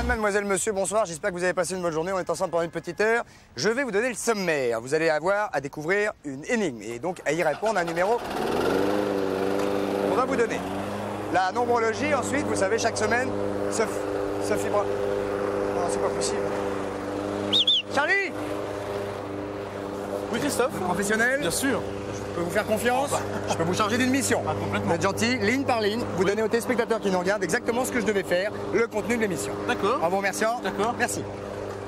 Madame, mademoiselle, monsieur, bonsoir. J'espère que vous avez passé une bonne journée. On est ensemble pendant une petite heure. Je vais vous donner le sommaire. Vous allez avoir à découvrir une énigme et donc à y répondre un numéro qu'on va vous donner. La nombrologie, ensuite, vous savez, chaque semaine, Sophie Bra... Non, c'est pas possible. Charlie! Oui, Christophe. Professionnel? Bien sûr. Je peux vous faire confiance? Je peux vous charger d'une mission. Complètement. Vous êtes gentil, ligne par ligne, vous donnez aux téléspectateurs qui nous regardent exactement ce que je devais faire, le contenu de l'émission. D'accord. En vous remerciant. D'accord. Merci.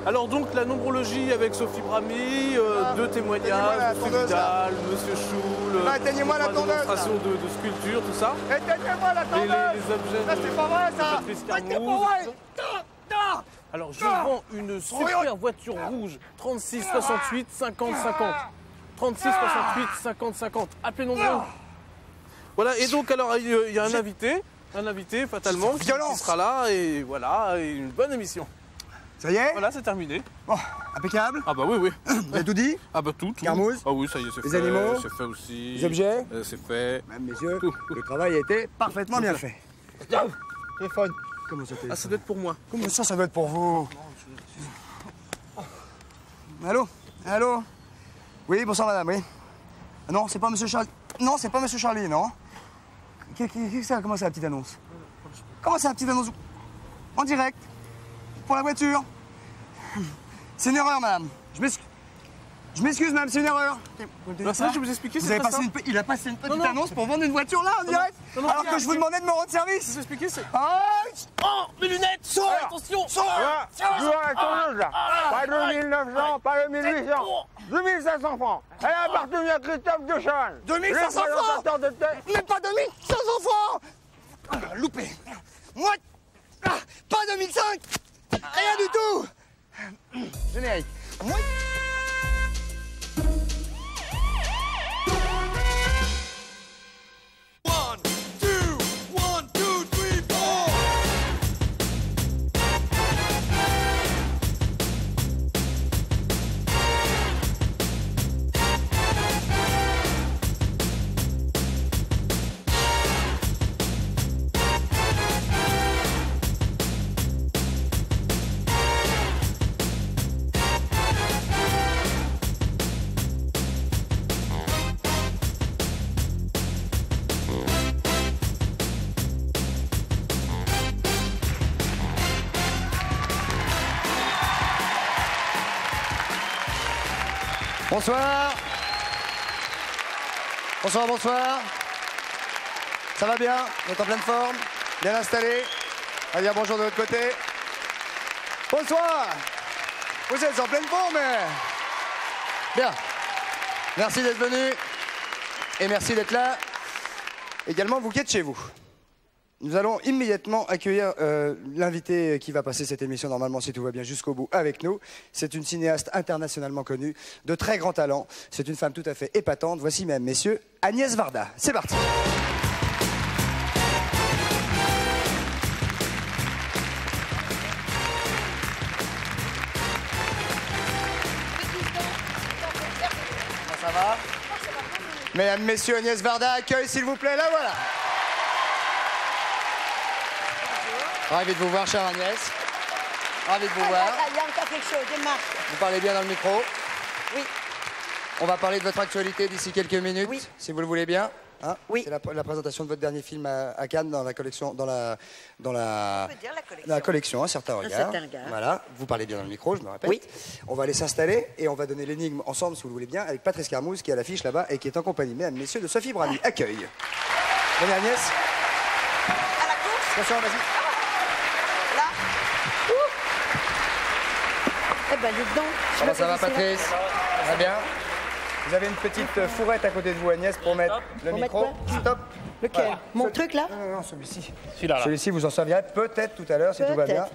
Alors donc la nombrologie avec Sophie Brami, deux témoignages, Monsieur Vidal, Monsieur Choul, éteignez-moi la tondeuse, démonstration de sculpture, tout ça. Éteignez-moi la tondeuse! Les objets Là, c'est pas vrai, ça! Patrice C'est Carmouze, pas vrai! tout ça. Alors je vends une super voiture rouge, 36 68 50 50. 36 68 50 50. Appelez nombreux. Voilà, et donc alors il y a un invité fatalement qui sera là, et voilà, et une bonne émission. Ça y est? Voilà, c'est terminé. Bon, impeccable. Ah bah oui, oui. Vous avez tout dit? Ah bah tout. Carmouze? Ah oui, ça y est, c'est fait. Les animaux? C'est fait aussi. Les objets? C'est fait. Mesdames, messieurs, le travail a été parfaitement bien fait. Téléphone. Comment ça téléphone? Ah, ça doit être pour moi. Comment ça doit être pour vous? Allô? Allô? Oui, bonsoir madame, oui. Non, c'est pas monsieur Charlie. Non, c'est pas monsieur Charlie, non. Comment c'est la petite annonce? Comment c'est la petite annonce? En direct? Pour la voiture? C'est une erreur, madame. Je m'excuse, madame, c'est une erreur. Bah, ça, je vais vous expliquer, c'est pas ça. Il a passé une petite annonce pour vendre une voiture là, en direct? Alors que je vous demandais de me rendre service. Je vais vous expliquer, c'est... Oh, mes lunettes! Sors! Attention! Sors! Pas de 1900, pas de 1800. 2500 francs. Elle a appartenu à Christophe Duchamp. 2500 francs! Mais pas 2500 francs! Loupé! Moi! Pas 2005! Rien du tout! Générique. Moi... Bonsoir. Bonsoir, bonsoir. Ça va bien? Vous êtes en pleine forme? Bien installé? On va dire bonjour de l'autre côté. Bonsoir. Vous êtes en pleine forme, bien. Merci d'être venu. Et merci d'être là. Également, vous qui êtes chez vous. Nous allons immédiatement accueillir l'invité qui va passer cette émission, normalement, si tout va bien, jusqu'au bout avec nous. C'est une cinéaste internationalement connue, de très grand talent. C'est une femme tout à fait épatante. Voici, mesdames, messieurs, Agnès Varda. C'est parti. Comment ça va? Mesdames, messieurs, Agnès Varda accueille, s'il vous plaît, la voilà. Ravi de vous voir, chère Agnès. Ravi de vous voir. Il y a encore quelque chose, des marques. Vous parlez bien dans le micro. Oui. On va parler de votre actualité d'ici quelques minutes, oui, si vous le voulez bien. Hein, oui. C'est la présentation de votre dernier film à Cannes dans la collection, On peut dire la collection. La collection, un certain regard. certain regard. Voilà, vous parlez bien dans le micro, je me répète. Oui. On va aller s'installer et on va donner l'énigme ensemble, si vous le voulez bien, avec Patrice Carmouze qui est à l'affiche là-bas et qui est en compagnie, mesdames, messieurs, de Sophie Brami. Accueil. Venez Agnès. À la course. Attention, vas-y. Là. Eh ben, dis donc. Comment ça va, Patrice? Ça va bien? Vous avez une petite fourrette à côté de vous, Agnès, pour mettre le Pour micro. mettre quoi? Stop. Lequel? Voilà. Mon truc, là? Non, celui-ci. Celui-là, là. Celui-ci, vous en servirez peut-être tout à l'heure, si tout va bien.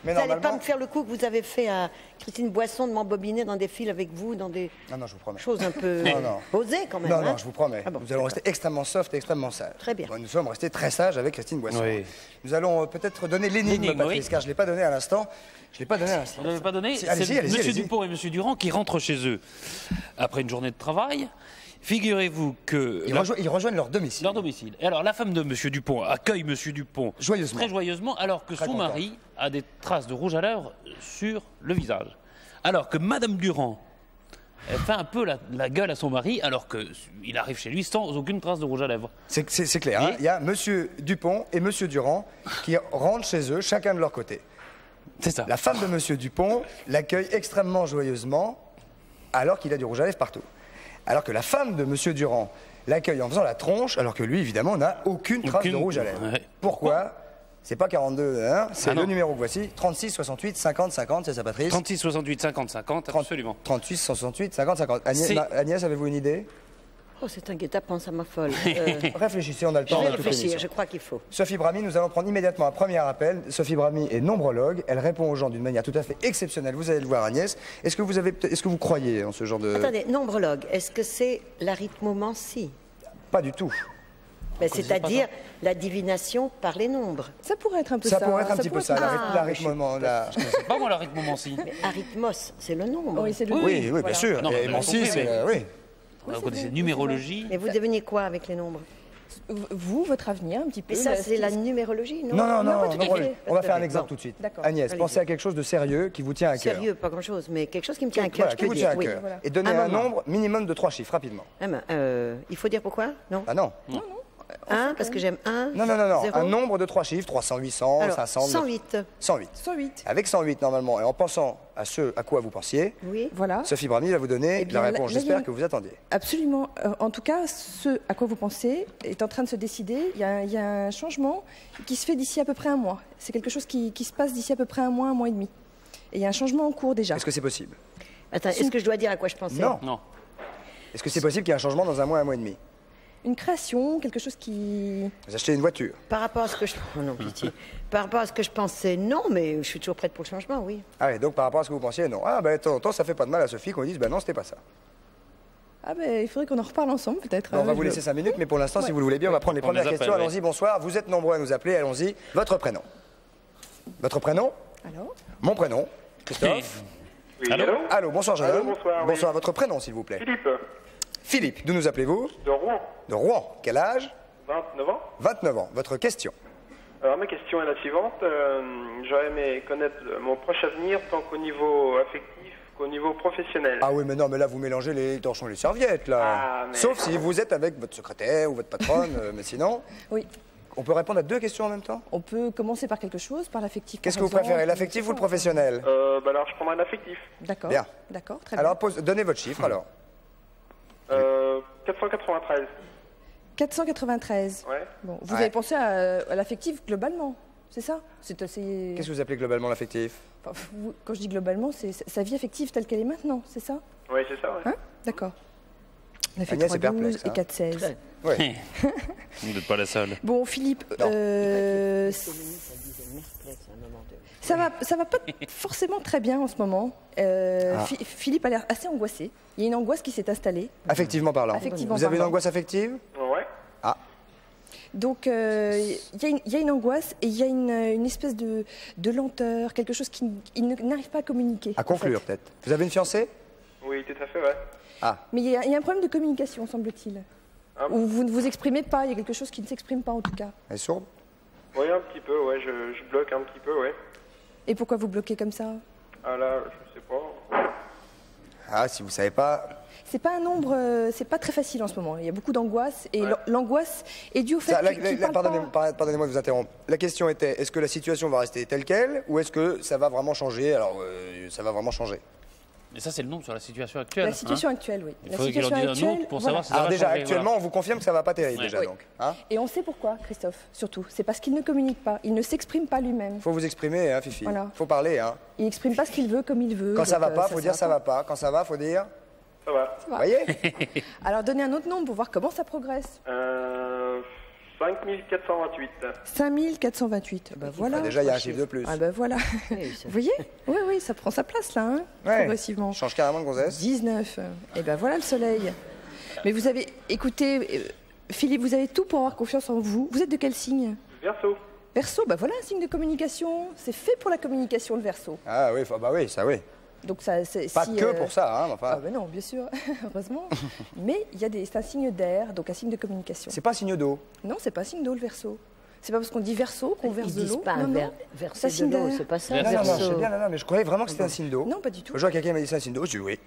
Mais Vous n'allez pas normalement... me faire le coup que vous avez fait à Christine Boisson de m'embobiner dans des fils avec vous, dans des Non, je vous promets. choses un peu Non. osées quand même. Non, hein? je vous promets. Ah bon, nous allons rester extrêmement soft et extrêmement sages. Très bien. Bon, nous sommes restés très sages avec Christine Boisson. Oui. Nous allons peut-être donner l'énigme, L'énigme, Patrice, oui. car je ne l'ai pas donné à l'instant. Je ne l'ai pas donné à l'instant. Vous ne l'avez pas donné? Si, C'est allez-y, Monsieur allez-y. Dupont et Monsieur Durand qui rentrent chez eux après une journée de travail. Figurez-vous que... Ils rejoignent leur domicile. Leur domicile. Et alors, la femme de Monsieur Dupont accueille Monsieur Dupont Joyeusement. très joyeusement, alors que Très son content. mari a des traces de rouge à lèvres sur le visage. Alors que Madame Durand, elle fait un peu la gueule à son mari, alors qu'il arrive chez lui sans aucune trace de rouge à lèvres. C'est clair. Hein. Il y a Monsieur Dupont et Monsieur Durand qui rentrent chez eux, chacun de leur côté. C'est ça. La femme de Monsieur Dupont l'accueille extrêmement joyeusement, alors qu'il a du rouge à lèvres partout. Alors que la femme de Monsieur Durand l'accueille en faisant la tronche, alors que lui, évidemment, n'a aucune trace de rouge à lèvres. Ouais. Pourquoi? C'est pas 42, hein, c'est Ah le non. numéro que voici, 36 68 50 50, c'est ça Patrice? 36, 68, 50, 50, absolument. 38 68 50 50. C'est- Agnès, avez-vous une idée? Oh, c'est un guet-apens, ça m'affole. Réfléchissez, on a le Je temps. vais on a toute réfléchir, l'émission. je crois qu'il faut. Sophie Brami, nous allons prendre immédiatement un premier appel. Sophie Brami est nombrologue, elle répond aux gens d'une manière tout à fait exceptionnelle. Vous allez le voir, Agnès. Est-ce que vous croyez en ce genre de... Attendez, nombrologue, est-ce que c'est l'arithmomancie? Pas du tout. C'est-à-dire la divination par les nombres. Ça pourrait être un peu ça. Ça pourrait être un petit peu ça, Ah, C'est pas moi l'arithmomancie. Mais arithmos, c'est le nombre. Oui, c'est le Oui, oui, bien Voilà. sûr. Non, Et mais mon on 6, comprend, mais- oui. Vous connaissez numérologie. Mais vous devenez quoi avec les nombres? Vous, votre avenir, un petit peu. Mais ça, là, c'est ce la qui- numérologie, non? Non, non, Non, non, pas tout à non, fait. on va faire un Bon. exemple tout de suite. D'accord. Agnès, Allez-y. pensez à quelque chose de sérieux qui vous tient à cœur. Sérieux, pas grand-chose, mais quelque chose qui me tient à cœur, Voilà, je qui peux vous dire. tient à Oui. cœur. voilà. Et donnez Un un moment. nombre minimum de 3 chiffres, rapidement. Ah ben, il faut dire pourquoi? Non? Ah non. Un, parce que j'aime un. Non, non, non, non. Zéro. Un nombre de 3 chiffres, 300, 800, Alors, 500... 108. 108. 108. Avec 108, normalement, et en pensant à ce à quoi vous pensiez, Oui. Voilà. Sophie Brami va vous donner Eh bien, la là, réponse, là, il y a j'espère, une- que vous attendiez. Absolument. En tout cas, ce à quoi vous pensez est en train de se décider. Il y a un changement qui se fait d'ici à peu près un mois. C'est quelque chose qui se passe d'ici à peu près un mois et demi. Et il y a un changement en cours déjà. Est-ce que c'est possible? Attends, est-ce que je dois dire à quoi je pensais? Non. Non. Est-ce que c'est possible qu'il y ait un changement dans un mois et demi? Une création, quelque chose qui... Vous achetez une voiture? Par rapport à ce que je... Oh non, pitié. Par rapport à ce que je pensais, non, mais je suis toujours prête pour le changement, oui. Ah oui, donc par rapport à ce que vous pensiez, non. Ah ben, de temps en temps, ça fait pas de mal à Sophie qu'on dise, ben non, c'était pas ça. Ah ben, il faudrait qu'on en reparle ensemble peut-être. On va vous laisser 5 minutes, mais pour l'instant, si vous le voulez bien, on va prendre les On premières les appelle, questions. oui. Allons-y, bonsoir. Vous êtes nombreux à nous appeler, allons-y. Votre prénom? Votre prénom? Alors Mon prénom? Christophe? Oui, Allô Allô, bonsoir, jeune Allô, homme. bonsoir, oui. Bonsoir, votre prénom, s'il vous plaît. Philippe, Philippe, d'où nous appelez-vous? de Rouen, De Rouen. Quel âge? 29 ans. 29 ans. Votre question? Alors ma question est la suivante. J'aurais aimé connaître mon proche avenir tant qu'au niveau affectif qu'au niveau professionnel. Ah oui, mais non, mais là, vous mélangez les torchons et les serviettes, là. Ah, mais- Sauf si vous êtes avec votre secrétaire ou votre patronne, mais sinon, Oui. on peut répondre à 2 questions en même temps? On peut commencer par quelque chose, par l'affectif. Qu'est-ce que par vous préférez, exemple, l'affectif ou le etc. professionnel? Alors je prendrai l'affectif. D'accord. Bien. D'accord, très Alors, bien. donnez votre chiffre, alors. 493. 493. Ouais. Bon, vous Ouais. avez pensé à l'affectif globalement, c'est ça? C'est assez... Qu'est-ce que vous appelez globalement l'affectif? Enfin, quand je dis globalement, c'est sa vie affective telle qu'elle est maintenant, c'est ça? Oui, c'est ça, ouais. Hein? D'accord. On a fait Agnès est 3,12 perplexe, et hein. 4,16. Oui. Vous n'êtes pas la seule. Bon, Philippe, Non. ça va pas forcément très bien en ce moment. Ah. Philippe a l'air assez angoissé. Il y a une angoisse qui s'est installée. Affectivement parlant. Affectivement Vous avez une parlant. angoisse affective? Ouais. Donc, il y a une angoisse et il y a une espèce de lenteur, quelque chose qu'il n'arrive pas à communiquer. À en conclure, fait. peut-être. Vous avez une fiancée? Oui, tout à fait, ouais. Mais il y a un problème de communication, semble-t-il. Ah bon Ou vous ne vous exprimez pas, il y a quelque chose qui ne s'exprime pas en tout cas. Elle est sourde? Oui, un petit peu, ouais. Je bloque un petit peu, ouais. Et pourquoi vous bloquez comme ça? Ah là, je sais pas. Ah, si vous savez pas... C'est pas un nombre, c'est pas très facile en ce moment. Il y a beaucoup d'angoisse et Ouais. l'angoisse est due au fait Ça, qu'il parle pas. Pardonnez-moi de vous interrompre. La question était, est-ce que la situation va rester telle qu'elle ou est-ce que ça va vraiment changer? Alors, ça va vraiment changer. Mais ça, c'est le nom sur la situation actuelle. La situation actuelle, oui. Il La faudrait qu'il en situation dise un actuelle, autre pour voilà. savoir si ça Alors va déjà, changer, actuellement, on vous confirme que ça va pas terrible, Ouais. déjà, Oui. donc. Hein? Et on sait pourquoi, Christophe, surtout. C'est parce qu'il ne communique pas, il ne s'exprime pas lui-même. Faut vous exprimer, hein, Fifi. Voilà. Faut parler, hein. Il n'exprime pas ce qu'il veut comme il veut. Quand ça donc, va pas, faut dire ça va pas. Quand ça va, faut dire... Ça va. Vous voyez? Alors donnez un autre nombre pour voir comment ça progresse. 5428. 5428. Ben voilà. Ah, déjà, il y a un chiffre de plus. Ah ben voilà. Oui, ça- Vous voyez? Oui, oui, ça prend sa place là, hein, Ouais. progressivement. Change carrément de gonzesse. 19. Et ben voilà le soleil. Mais vous avez, écoutez, Philippe, vous avez tout pour avoir confiance en vous. Vous êtes de quel signe? Verseau. Verseau, ben voilà un signe de communication. C'est fait pour la communication, le Verseau. Ah oui, bah oui, ça oui. Donc ça, Pas que pour ça, hein, enfin. Ah ben non, bien sûr, heureusement. Mais c'est un signe d'air, donc un signe de communication. C'est pas un signe d'eau. Non, c'est pas un signe d'eau le Verseau. C'est pas parce qu'on dit Verseau qu'on verse Ils de disent l'eau. pas Non, un non. verser C'est un de signe l'eau, d'air. c'est pas ça, Non, non, verseau. je sais bien, mais je croyais vraiment que c'était un signe d'eau. Non, pas du tout. Je vois quelqu'un m'a dit c'est un signe d'eau, je dis oui.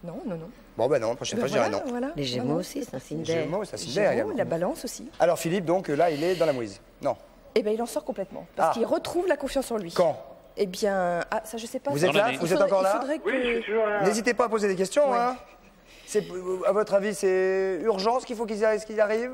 Non, non, non. Bon, ben non, la prochaine fois, je dirai non. Voilà. Les Non, Gémeaux non, aussi, c'est un signe Les d'air. Gémeaux, c'est un signe d'air Gémeaux, également. la Balance aussi. Alors, Philippe, donc là, il est dans la mouise. Non. Eh bien, il en sort complètement. Parce Ah. qu'il retrouve la confiance en lui. Quand? Eh bien, ça, je sais pas. Vous êtes là? Vous êtes encore là? Oui, je suis toujours là. N'hésitez pas à poser des questions, Ouais. hein. À votre avis, c'est urgence qu'il faut qu'il arrive?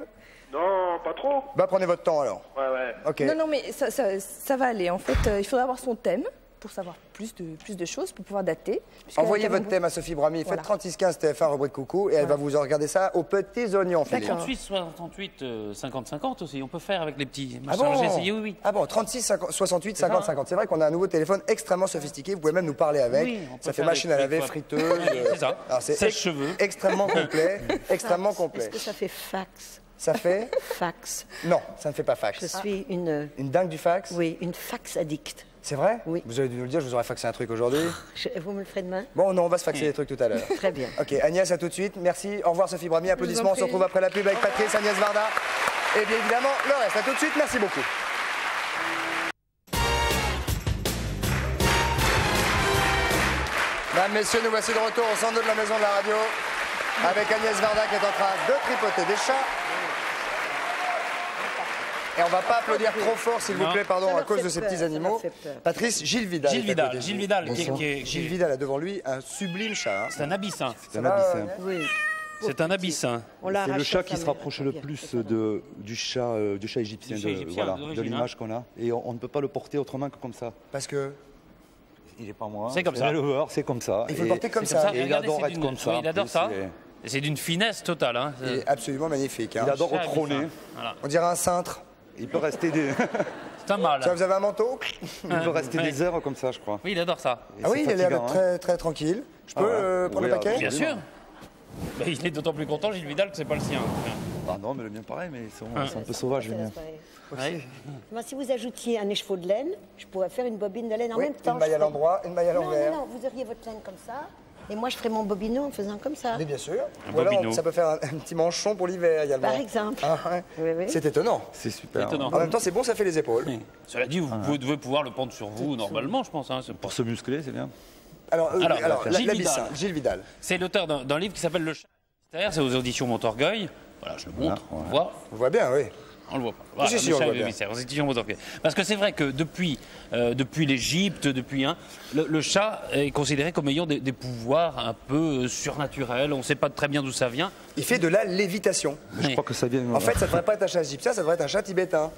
Non, pas trop. Bah, prenez votre temps alors. Ouais, ouais. Ok. Non, non, mais ça va aller. En fait, il faudra avoir son thème pour savoir plus de choses, pour pouvoir dater. Puisque Envoyez la votre Cameroun- thème à Sophie Brami. Voilà. Faites 3615 TF1 rubrique coucou et elle va vous regarder ça aux petits oignons, Philippe. D'accord. 38, 68, 50-50 aussi. On peut faire avec les petits. Ah bon? J'ai essayé, oui, oui. Ah bon, 36, 68, 50, 50. C'est vrai qu'on a un nouveau téléphone extrêmement sophistiqué. Vous pouvez même nous parler avec. Oui, on peut ça fait faire machine à des laver, trucs, friteuse. C'est ça. Alors, c'est Sèche-cheveux. extrêmement complet. Extrêmement complet. Est-ce que ça fait fax? Ça fait? Fax. Non, ça ne fait pas fax. Je suis une Une dingue du fax? Oui, une fax addict. C'est vrai? Oui. Vous avez dû nous le dire, je vous aurais faxé un truc aujourd'hui. Vous me le ferez demain? Bon, non, on va se faxer des trucs tout à l'heure. Très bien. Ok, Agnès, à tout de suite. Merci. Au revoir, Sophie Brami. Applaudissements. On se retrouve après la pub avec Patrice, Agnès Varda. Et bien évidemment, le reste. À tout de suite. Merci beaucoup. Mesdames, messieurs, nous voici de retour au centre de la maison de la radio avec Agnès Varda qui est en train de tripoter des chats. Et on va pas applaudir trop fort, s'il vous Non. plaît, pardon, Ça à leur cause fait de ces peur, petits ça animaux. leur fait peur. Patrice, Gilles Vidal. Gilles est à Vidal, côté de Gilles vous. Vidal, Bonsoir. qui est- Gilles Vidal a devant lui un sublime chat. hein. C'est un abyssin. Ça va, Oui. C'est un abyssin. On l'a C'est le arraché chat à qui sa se mère. rapproche le Bien, plus c'est ça. du chat égyptien, Du chat égyptien, voilà, d'origine, de l'image qu'on a. Et on ne peut pas le porter autrement que comme ça. Parce que Il n'est pas moi. C'est comme ça. L'éleveur, c'est comme ça. il faut le Et- porter comme C'est ça. Et il Regardez, adore c'est être d'une- comme ça, oui, en il adore plus, ça. il est- Et c'est d'une finesse totale. Hein. Il est absolument magnifique. hein. Il adore Chat retrôner. abyssin. Voilà. On dirait un cintre. Il peut rester des, C'est un mâle. Ça, vous avez un manteau? il peut rester Ouais. des heures comme ça, je crois. Oui, il adore ça. Et Ah oui, c'est il a l'air fatigant, hein. très, très tranquille. Je peux Ah ouais. prendre Oui, le paquet? alors, Bien sûr. Bah, il est d'autant plus content, Gilles Vidal, que c'est pas le sien. Ah non, mais le mien pareil, mais c'est un peu sauvage, le mien. Ouais. Moi, si vous ajoutiez un écheveau de laine, je pourrais faire une bobine de laine en Oui, même temps. une maille à Je ferais- l'endroit, une maille à Non, l'envers. non, non, vous auriez votre laine comme ça, et moi, je ferais mon bobineau en faisant comme ça. Mais bien sûr. Un Ou alors, bobino. ça peut faire un petit manchon pour l'hiver également. Par exemple. Ah, ouais. Oui, oui. C'est étonnant. C'est super. Étonnant. En même temps, c'est bon, ça fait les épaules. Cela dit, vous devez pouvoir le prendre sur vous normalement, je pense. Hein. Pour se muscler, c'est bien. Alors, Gilles l'abyssin, Vidal. Gilles Vidal. C'est l'auteur d'un livre qui s'appelle Le Chat mystère, c'est aux auditions Montorgueil. Voilà, je le montre, on le voit. On voit bien, oui. On le voit pas. Voilà, Si, si, Le on Chat le voit mystère, aux auditions Montorgueil. Parce que c'est vrai que depuis l'Égypte, le chat est considéré comme ayant des pouvoirs un peu surnaturels. On ne sait pas très bien d'où ça vient. Il fait de la lévitation. Je crois que ça vient. En fait, ça ne devrait pas être un chat égyptien, ça devrait être un chat tibétain.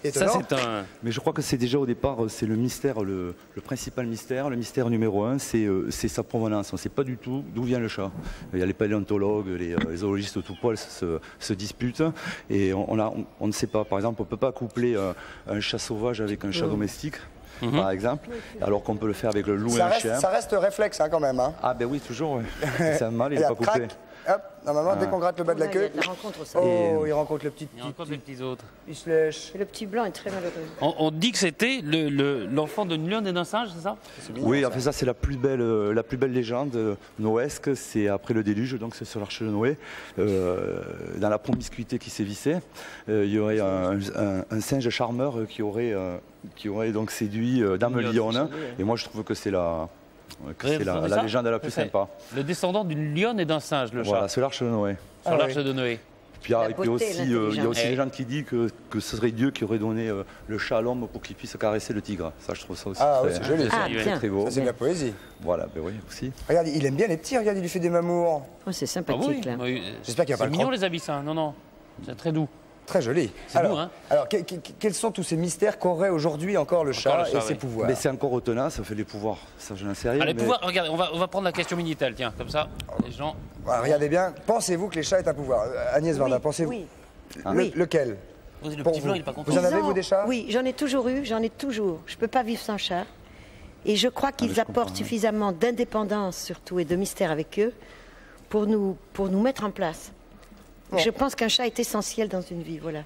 Ça, Étonnant. c'est un. Mais je crois que c'est déjà au départ, c'est le mystère, le principal mystère, le mystère numéro un, c'est sa provenance. On ne sait pas du tout d'où vient le chat. Il y a les paléontologues, les zoologistes tout poil se disputent et on ne sait pas. Par exemple, on ne peut pas coupler un chat sauvage avec un chat domestique, par exemple, alors qu'on peut le faire avec le loup et un chien. Ça reste réflexe hein, quand même. Hein. Ah ben oui, toujours. Ouais. C'est un mâle, il Et n'est là, pas coupé. crac, hop, normalement, dès qu'on gratte le bas de la Oh là, il y queue, a de la rencontre au sein. oh, il rencontre le petit, Il y a encore des petits autres. il se lèche. Et le petit blanc est très malheureux. On dit que c'était l'enfant d'une lionne et d'un singe, c'est ça? Oui, en fait, ça c'est la plus belle légende noesque. C'est après le déluge, donc c'est sur l'arche de Noé. Dans la promiscuité qui sévissait, il y aurait un singe charmeur qui aurait donc séduit Dame Lionne. Et moi, je trouve que c'est la légende la plus sympa. Le descendant d'une lionne et d'un singe, le chat, Voilà, c'est l'arche de Noé. sur Ah l'arche oui. de Noé. Puis, La et puis beauté, aussi, il y a l'intelligence. aussi des gens qui disent que ce serait Dieu qui aurait donné le chat à l'homme pour qu'il puisse caresser le tigre. Ça, je trouve ça aussi Ah oui, très, c'est joli. Ah, joli, ouais. bien. très beau. Ça, c'est de la poésie. Voilà, ben oui, aussi. Regarde, il aime bien les petits, regarde, il lui fait des mamours. Oh, c'est Ah sympathique, oui, là. oui. J'espère qu'il va pas C'est le mignon croquer. les abyssins, non, non. C'est très doux. Très joli. C'est Alors, beau, hein. alors quels sont tous ces mystères qu'aurait aujourd'hui encore le chat le chat, et ses oui. pouvoirs? Mais c'est encore étonnant, ça fait les pouvoirs. Ça, je n'en sais rien. Allez, mais- pouvoir, regardez, on va prendre la question Minitel, tiens, comme ça, les gens. Voilà, regardez bien, pensez-vous que les chats aient un pouvoir? Agnès Varda, pensez-vous? Oui. Le- Lequel? Le Pour petit blanc, vous. il est pas content. Vous en avez, Ils ont- vous, des chats? Oui, j'en ai toujours eu, j'en ai toujours. Je ne peux pas vivre sans chat. Et je crois qu'ils je comprends, apportent hein. suffisamment d'indépendance, surtout, et de mystère avec eux, pour nous mettre en place. Bon. Je pense qu'un chat est essentiel dans une vie, voilà.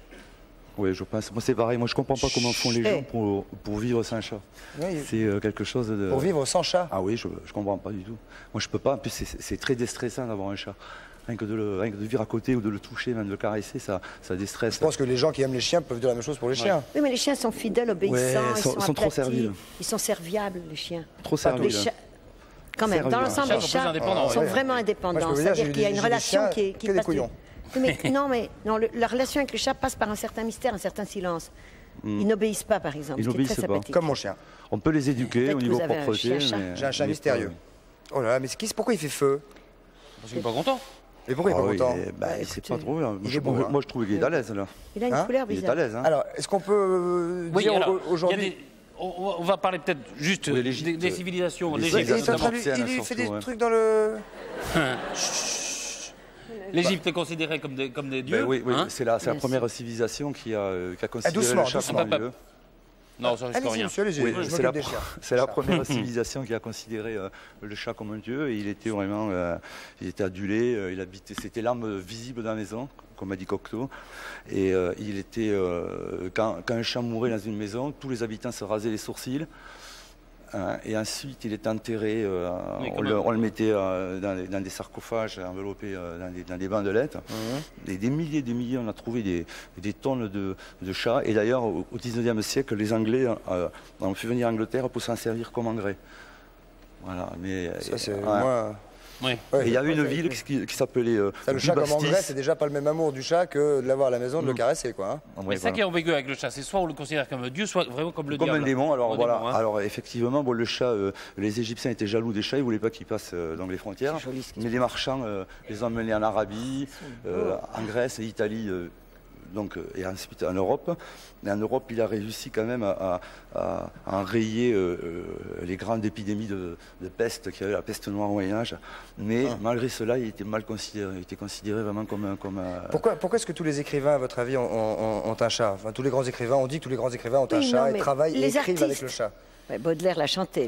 Oui, je pense. Moi, c'est pareil. Moi, je comprends pas comment font les gens pour vivre sans chat. Oui. C'est quelque chose de... Pour vivre sans chat. Ah oui, je comprends pas du tout. Moi, je peux pas. En plus, c'est très déstressant d'avoir un chat. Rien que de vivre à côté ou de le toucher, même de le caresser, ça déstresse. Je pense que les gens qui aiment les chiens peuvent dire la même chose pour les chiens. Oui, mais les chiens sont fidèles, obéissants, Ouais, ils sont sont trop aplatis, serviles. ils sont serviables, les chiens. Trop Les servile. chats, quand même, dans l'ensemble, Les les chats sont plus chats indépendants, sont ouais. vraiment Moi, indépendants. je peux vous dire, C'est-à-dire qu'il y a une j'ai des relation chiens qui que des passe. couillons. Oui, mais la relation avec le chat passe par un certain mystère, un certain silence. Ils n'obéissent pas, par exemple. Ils ce qui est très n'obéissent pas. sympathique. Comme mon chien. On peut les éduquer Peut-être au que niveau vous avez un propreté. chien-chat. mais- J'ai un chat mais mystérieux. Oh là là, mais pourquoi il fait feu? Parce qu'il n'est pas content. Et pourquoi il est Ah pas oui, content? c'est pas trop. Là. il est beau, hein. Moi, je trouve qu'il est à l'aise là. Il a une Hein couleur Il est à bizarre. l'aise. Hein. Alors, est-ce qu'on peut Oui, dire alors, il y a aujourd'hui... des- on va parler peut-être juste Oui, l'Égypte, des civilisations. les Ouais, L'Égypte, il est en train notamment. de- il lui fait des surtout, ouais. trucs dans le... L'Égypte est considérée comme des dieux. Ben oui, hein. c'est la Bien première civilisation qui a considéré doucement, le chat doucement. comme un dieu. Non, ça risque Allez-y, rien. monsieur, allez-y, Oui, je c'est m'occupe la, des chiens. c'est la première civilisation qui a considéré le chat comme un dieu et il était vraiment, il était adulé, il habitait, c'était l'âme visible de la maison, comme a dit Cocteau, et il était, quand un chat mourait dans une maison, tous les habitants se rasaient les sourcils. Et ensuite, il est enterré, Mais on le mettait dans des sarcophages enveloppés dans des bandelettes. Et des milliers, on a trouvé des tonnes de chats. Et d'ailleurs, au XIXe siècle, les Anglais ont fait venir Angleterre pour s'en servir comme engrais. Voilà, mais Ça, c'est ouais. moi... Oui. Ouais, Et il y avait ouais, une c'est- ville qui s'appelait Ça, le chat comme Bubastis. engrais, c'est déjà pas le même amour du chat que de l'avoir à la maison, de le caresser, quoi. Hein. Ouais, Mais ça voilà. qui est ambigu avec le chat, c'est soit on le considère comme un dieu, soit vraiment comme le Comme diable. un démon, alors Un voilà. démon, hein. Alors effectivement, bon, le chat, les Égyptiens étaient jaloux des chats, ils ne voulaient pas qu'ils passent dans les frontières. C'est joli, ce qui Mais les marchands les ont emmenés en Arabie, en Grèce, Italie, et ensuite en Europe. Mais en Europe, il a réussi quand même à enrayer les grandes épidémies de peste qu'il y avait, la peste noire au Moyen-Âge. Mais malgré cela, il était mal considéré. Il était considéré vraiment comme un. Pourquoi est-ce que tous les écrivains, à votre avis, ont un chat? Enfin, tous les grands écrivains, on dit que tous les grands écrivains ont un Oui, chat non, et mais travaillent et les écrivent avec artistes- le chat. Ouais, Baudelaire l'a chanté.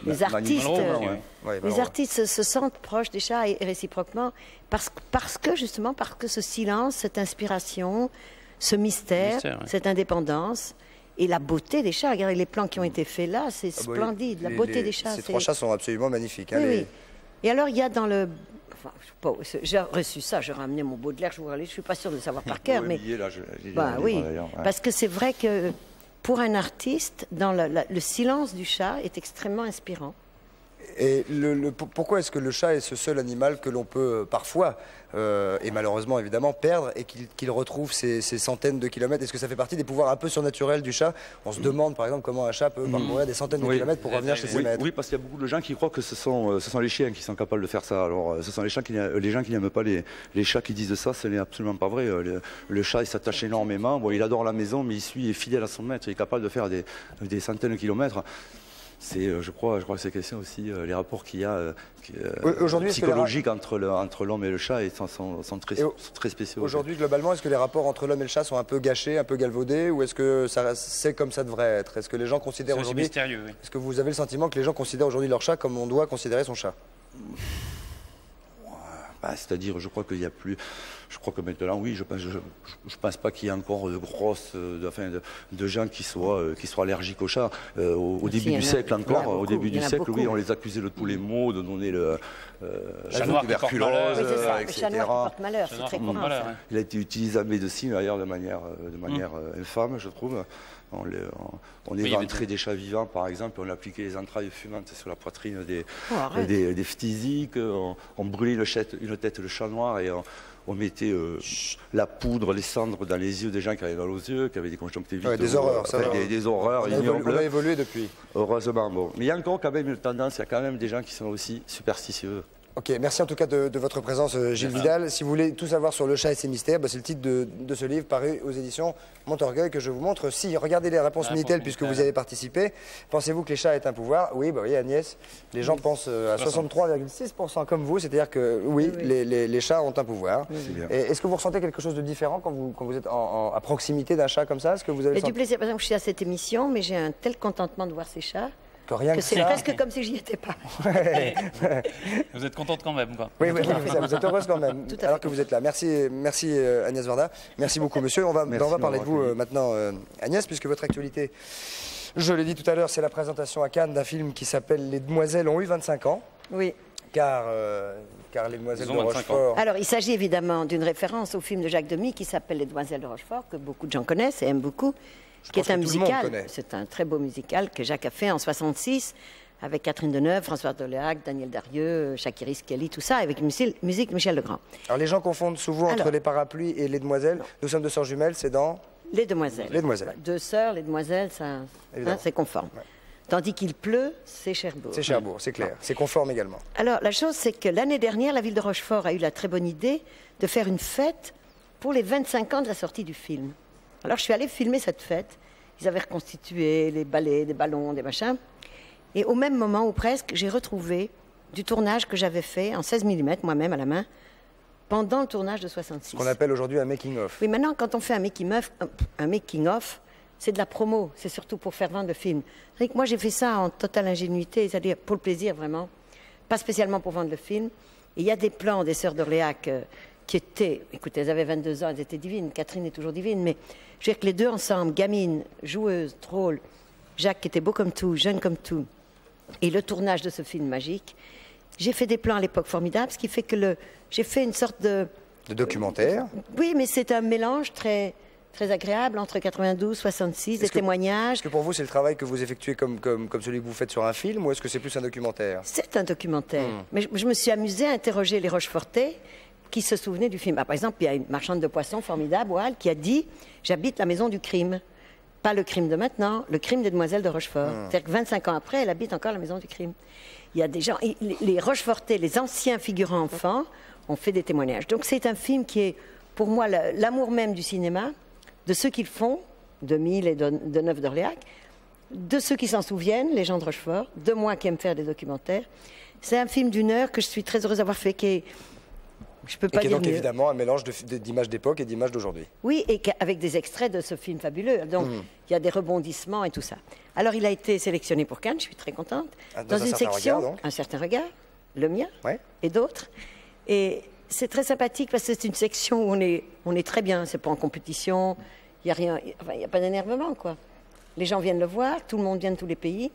Les artistes, Malraux, ouais. Ouais, les bah, artistes se sentent proches des chats et réciproquement parce que justement parce que ce silence, cette inspiration, ce mystère, Mystère, ouais. cette indépendance et la beauté des chats. Regardez les plans qui ont été faits là, c'est ah bah oui, splendide. La beauté des chats. Ces c'est- trois chats sont absolument magnifiques. Hein, Oui, les- oui. Et alors il y a dans le enfin, je sais pas, j'ai reçu ça, j'ai ramené mon Baudelaire, je suis pas sûre de le savoir par cœur, mais Là, j'ai bah, un livre, oui, d'ailleurs, ouais. parce que c'est vrai que pour un artiste, dans le silence du chat est extrêmement inspirant. Et pourquoi est-ce que le chat est ce seul animal que l'on peut parfois, et malheureusement évidemment, perdre et qu'il retrouve ces centaines de kilomètres? Est-ce que ça fait partie des pouvoirs un peu surnaturels du chat? On se demande par exemple comment un chat peut parcourir des centaines de Oui. kilomètres pour revenir chez ses Oui, maîtres. oui, parce qu'il y a beaucoup de gens qui croient que ce sont les chiens qui sont capables de faire ça. Alors, ce sont les gens qui n'aiment pas les chats qui disent ça, ce n'est absolument pas vrai. Le chat, il s'attache énormément. Bon, il adore la maison, mais il est fidèle à son maître. Il est capable de faire des centaines de kilomètres. C'est, je crois que c'est question aussi les rapports qu'il y a Aujourd'hui, est-ce que les psychologiques entre l'homme et le chat sont très spéciaux. Aujourd'hui, globalement, est-ce que les rapports entre l'homme et le chat sont un peu gâchés, un peu galvaudés, ou est-ce que c'est comme ça devrait être? Est-ce que les gens considèrent C'est aussi aujourd'hui... mystérieux, oui. Est-ce que vous avez le sentiment que les gens considèrent aujourd'hui leur chat comme on doit considérer son chat? C'est-à-dire, je crois qu'il y a plus. Je crois que maintenant, oui, je pense pas qu'il y ait encore de gens qui soient allergiques aux chats. Au début du siècle encore, au début du siècle, oui, on les accusait de tous les maux, de donner la tuberculose, Oui, c'est ça, le etc. chat noir qui porte malheur, c'est très courant. Malheur, ça. hein. Il a été utilisé en médecine d'ailleurs de manière infâme, je trouve. On éventrait des chats vivants, par exemple, on appliquait les entrailles fumantes sur la poitrine arrête. des phthisiques, on brûlait une tête de chat noir et on mettait la poudre, les cendres dans les yeux des gens qui avaient mal aux yeux, qui avaient des conjonctivites. Ouais, des horreurs, ça va. Des horreurs ignobles. On a évolué depuis. Heureusement, bon. Mais il y a encore quand même une tendance, il y a quand même des gens qui sont aussi superstitieux. Ok, merci en tout cas de votre présence, Gilles Vidal. Si vous voulez tout savoir sur le chat et ses mystères, c'est le titre de ce livre paru aux éditions Montorgueil que je vous montre. Si, regardez les réponses Minitel puisque vous y avez participé. Pensez-vous que les chats aient un pouvoir? Oui, bah oui, Agnès. Les gens pensent à 63,6% comme vous, c'est-à-dire que oui, les chats ont un pouvoir. bien. Et est-ce que vous ressentez quelque chose de différent quand vous êtes à proximité d'un chat comme ça? Est-ce que vous avez J'ai du plaisir, par exemple, je suis à cette émission, mais j'ai un tel contentement de voir ces chats. Que rien que c'est ça. presque comme si j'y étais pas. Vous êtes contente quand même, quoi. Oui, vous êtes heureuse quand même, Tout à alors fait. que vous êtes là. Merci Agnès Varda. Merci beaucoup, monsieur. On va Merci parler de de m'avoir vous accueilli. maintenant, Agnès, puisque votre actualité, je l'ai dit tout à l'heure, c'est la présentation à Cannes d'un film qui s'appelle Les Demoiselles ont eu 25 ans. Oui. Car Les Demoiselles Ils ont de 25 ans. Rochefort. Alors, il s'agit évidemment d'une référence au film de Jacques Demy qui s'appelle Les Demoiselles de Rochefort, que beaucoup de gens connaissent et aiment beaucoup, qui pense est un que tout le monde musical. connaît. C'est un très beau musical que Jacques a fait en 66 avec Catherine Deneuve, François Doléac, Daniel Darieux, Shakiris Kelly, tout ça, avec une musique de Michel Legrand. Alors les gens confondent souvent entre Alors. Les Parapluies et Les Demoiselles. Nous sommes deux sœurs jumelles, c'est dans Les Demoiselles. Les Demoiselles. Deux sœurs, les Demoiselles, ça, Évidemment. c'est conforme. Ouais. Tandis qu'il pleut, c'est Cherbourg. C'est Cherbourg, c'est clair. C'est conforme également. Alors, la chose, c'est que l'année dernière, la ville de Rochefort a eu la très bonne idée de faire une fête pour les 25 ans de la sortie du film. Alors, je suis allée filmer cette fête. Ils avaient reconstitué les balais, des ballons, des machins. Et au même moment, ou presque, j'ai retrouvé du tournage que j'avais fait en 16 mm, moi-même, à la main, pendant le tournage de 66. Ce qu'on appelle aujourd'hui un making-of. Oui, maintenant, quand on fait un making-of, c'est de la promo. C'est surtout pour faire vendre le film. C'est que moi, j'ai fait ça en totale ingénuité, c'est-à-dire pour le plaisir, vraiment. Pas spécialement pour vendre le film. Et il y a des plans des sœurs d'Orléac qui étaient... Écoutez, elles avaient 22 ans, elles étaient divines. Catherine est toujours divine. Mais je veux dire que les deux ensemble, gamine, joueuse, drôle, Jacques qui était beau comme tout, jeune comme tout, et le tournage de ce film magique, j'ai fait des plans à l'époque formidables, ce qui fait que j'ai fait une sorte de... De documentaire. Oui, mais c'est un mélange très, très agréable entre 92, 66, des témoignages. Est-ce que pour vous, c'est le travail que vous effectuez comme celui que vous faites sur un film, ou est-ce que c'est plus un documentaire? C'est un documentaire. Mais je me suis amusée à interroger les Rochefortais qui se souvenaient du film. Ah, par exemple, il y a une marchande de poissons formidable, Wall, qui a dit « J'habite la maison du crime ». Pas le crime de maintenant, le crime des Demoiselles de Rochefort. C'est-à-dire que 25 ans après, elle habite encore la maison du crime. Il y a des gens, les Rochefortais, les anciens figurants enfants, ont fait des témoignages. Donc c'est un film qui est, pour moi, l'amour même du cinéma, de ceux qui le font, de Mille et de Neuf d'Orléac, de ceux qui s'en souviennent, les gens de Rochefort, de moi qui aime faire des documentaires. C'est un film d'1 heure que je suis très heureuse d'avoir fait, qui est... Je peux Et pas qui est dire donc mieux. évidemment un mélange d'images d'époque et d'images d'aujourd'hui. Oui, et avec des extraits de ce film fabuleux. Donc, il y a des rebondissements et tout ça. Alors, il a été sélectionné pour Cannes, je suis très contente. Dans un certain regard, donc. Un certain regard, le mien Ouais. et d'autres. Et c'est très sympathique parce que c'est une section où on est très bien. C'est pas en compétition, il n'y a rien, enfin, il n'y a pas d'énervement, quoi. Les gens viennent le voir, tout le monde vient de tous les pays.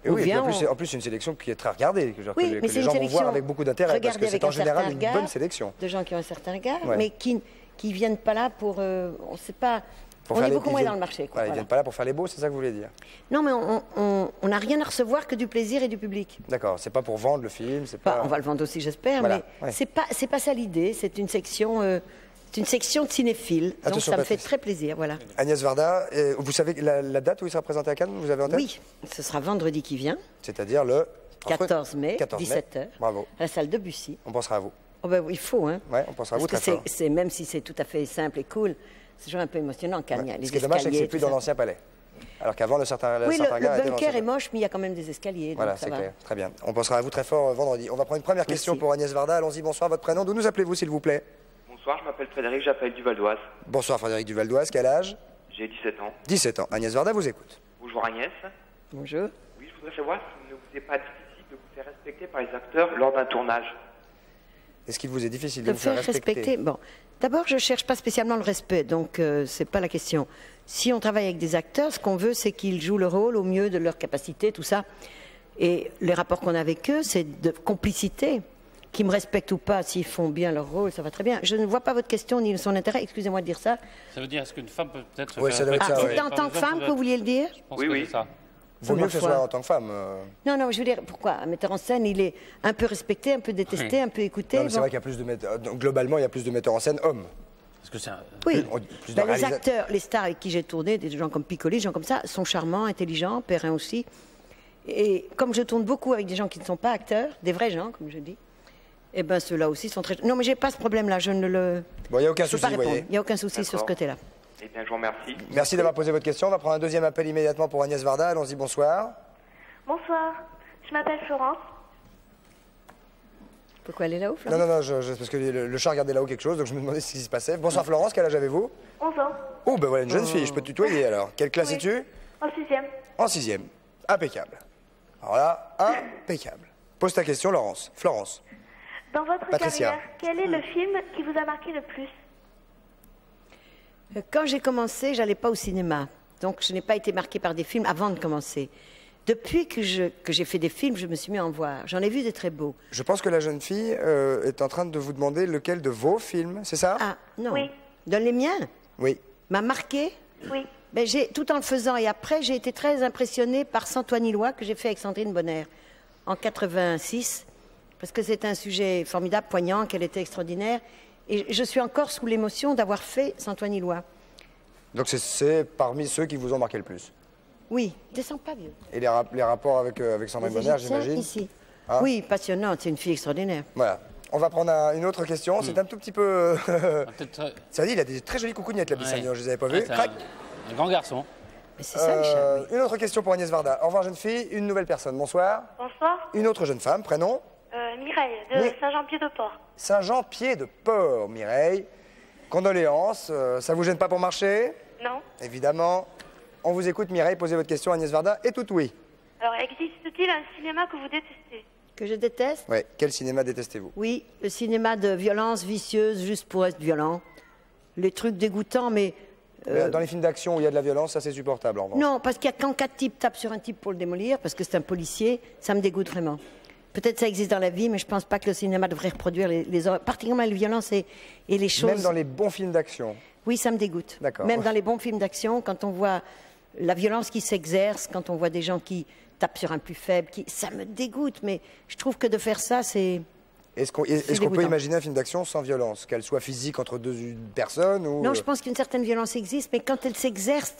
Et On oui, et puis vient, en plus, c'est une sélection qui est très regardée, que, Oui, mais que c'est les une gens vont sélection voir avec beaucoup d'intérêt, parce que regardée c'est avec en un général certain une regard, bonne sélection. de gens qui ont un certain regard, Ouais. mais qui viennent pas là pour... on sait pas... Pour on faire est les- beaucoup ils moins viennent- dans le marché, quoi. Voilà, ils Voilà. viennent pas là pour faire les beaux, c'est ça que vous voulez dire? Non, mais on n'a rien à recevoir que du plaisir et du public. D'accord, c'est pas pour vendre le film, c'est Bah, pas... on va le vendre aussi, j'espère, Voilà, mais ouais. c'est pas ça l'idée. C'est une section de cinéphiles. Donc Attention, ça me fait Patrice. très plaisir, voilà. Agnès Varda, vous savez la date où il sera présenté à Cannes, vous avez en tête? Oui, ce sera vendredi qui vient, C'est-à-dire le... 14 mai, 14 mai. 17h, Bravo, à la salle de Bussy. on pensera à vous. Oh ben, il faut, hein. Ouais, on pensera à vous Parce très que fort. c'est même si c'est tout à fait simple et cool, c'est toujours un peu émotionnant, Cannes. Il y a Ouais. les Ce qui est dommage, c'est que c'est escaliers, plus tout dans ça. l'ancien palais. Alors qu'avant, le certain Oui, certain gare le était dans bunker l'ancien est moche, mais il y a quand même des escaliers. Voilà, donc ça c'est va. clair. Très bien. On pensera à vous très fort vendredi. On va prendre une première question Merci. pour Agnès Varda. Allons-y, bonsoir, votre prénom. D'où nous appelez-vous, s'il vous plaît? Bonsoir, je m'appelle Frédéric, j'appelle du Val d'Oise. Bonsoir, Frédéric Duvaldoise. Quel âge? J'ai 17 ans. 17 ans. Agnès Varda vous écoute. Bonjour Agnès. Bonjour. Oui, je voudrais savoir s'il ne vous est pas difficile de vous faire respecter par les acteurs lors d'un tournage. Est-ce qu'il vous est difficile de De vous faire respecter? Bon, d'abord, je cherche pas spécialement le respect, donc c'est pas la question. Si on travaille avec des acteurs, ce qu'on veut, c'est qu'ils jouent le rôle au mieux de leur capacité, tout ça. Et les rapports qu'on a avec eux, c'est de complicité. Qu'ils me respectent ou pas, s'ils font bien leur rôle, ça va très bien. Je ne vois pas votre question ni son intérêt. Excusez-moi de dire ça. Ça veut dire, est-ce qu'une femme peut peut-être se Ouais, faire ça doit être respecter ça, C'est ouais. en par tant les que hommes, femme que peut-être vous vouliez le dire? Je pense Oui, que oui. c'est ça. Vaut mieux ma que ce foi. soit en tant que femme. Non, non, je veux dire, pourquoi? Un metteur en scène, il est un peu respecté, un peu détesté, Oui. un peu écouté. Non, mais c'est bon. vrai qu'il y a plus de metteurs... donc, globalement, il y a plus de metteurs en scène hommes. Parce que c'est un... Oui, plus de Ben, les réalisa- acteurs, les stars avec qui j'ai tourné, des gens comme Piccoli, des gens comme ça, sont charmants, intelligents, Perrin aussi. Et comme je tourne beaucoup avec des gens qui ne sont pas acteurs, des vrais gens, comme je dis, eh ben ceux-là aussi sont très... Non, mais j'ai pas ce problème-là, je ne le... Bon, il n'y a aucun je peux souci, pas vous répondre, voyez. il n'y a aucun souci sur ce D'accord. côté-là. Eh bien, je vous remercie. Merci d'avoir posé votre question. On va prendre un deuxième appel immédiatement pour Agnès Varda. Allons-y, bonsoir. Bonsoir, je m'appelle Florence. Pourquoi elle est là-haut, Non, Florence? non, non, parce que le chat regardait là-haut quelque chose, donc je me demandais ce qui se passait. Bonsoir Florence, quel âge avez-vous? 11 ans, Oh, ben voilà, une jeune fille, je peux te tutoyer alors. Quelle classe Oui. es-tu? en 6e. En 6e. Impeccable. Alors là, impeccable. Pose ta question, Laurence. Florence. Dans votre Patricia. carrière, quel est le film qui vous a marqué le plus? Quand j'ai commencé, j'allais pas au cinéma. Donc je n'ai pas été marquée par des films avant de commencer. Depuis que j'ai fait des films, je me suis mis à en voir. J'en ai vu des très beaux. Je pense que la jeune fille est en train de vous demander lequel de vos films, c'est ça? Ah, non. Oui. Dans les miens? Oui. M'a marqué? Oui. Ben, tout en le faisant. Et après, j'ai été très impressionnée par Saint-Ouen-Illois que j'ai fait avec Sandrine Bonner en 86. Parce que c'est un sujet formidable, poignant, qu'elle était extraordinaire. Et je suis encore sous l'émotion d'avoir fait Saint-Ouen-Illois. Donc c'est parmi ceux qui vous ont marqué le plus. Oui, descends pas, vieux. Et les rapports avec Sandrine Les Bonner, Égyptiens, j'imagine? ici. Hein? Oui, passionnante, c'est une fille extraordinaire. Voilà. On va prendre une autre question. C'est un tout petit peu... Ça dit, il a des très jolies coucougnettes, la Bissagnon, je les avais pas vues. C'est un grand garçon. Mais c'est ça, le charme. Une autre question pour Agnès Varda. Au revoir, jeune fille. Une nouvelle personne. Bonsoir. Bonsoir. Une autre jeune femme. Prénom? Mireille, de Saint-Jean-Pied-de-Port. Saint-Jean-Pied-de-Port, Mireille. Condoléances. Ça vous gêne pas pour marcher? Non. Évidemment. On vous écoute, Mireille. Posez votre question, Agnès Varda. Et tout oui. Alors, existe-t-il un cinéma que vous détestez? Que je déteste? Oui. Quel cinéma détestez-vous? Oui, le cinéma de violence vicieuse, juste pour être violent. Les trucs dégoûtants, mais... Dans les films d'action où il y a de la violence, ça c'est supportable en revanche. Non, parce qu'il y a quand 4 types tapent sur un type pour le démolir, parce que c'est un policier, ça me dégoûte vraiment. Peut-être ça existe dans la vie, mais je pense pas que le cinéma devrait reproduire les horreurs, particulièrement les violences et les choses... Même dans les bons films d'action? Oui, ça me dégoûte. D'accord. Même dans les bons films d'action, quand on voit la violence qui s'exerce, quand on voit des gens qui tapent sur un plus faible, ça me dégoûte, mais je trouve que de faire ça, c'est... Est-ce qu'on peut dégoûtant. imaginer un film d'action sans violence? Qu'elle soit physique entre deux personnes ou... Non, je pense qu'une certaine violence existe, mais quand elle s'exerce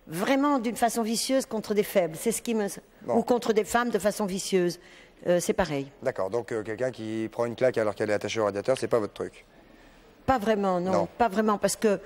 vraiment d'une façon vicieuse contre des faibles, c'est ce qui me... Bon. Ou contre des femmes de façon vicieuse, c'est pareil. D'accord, donc quelqu'un qui prend une claque alors qu'elle est attachée au radiateur, c'est pas votre truc? Pas vraiment, non, Non. pas vraiment, parce que...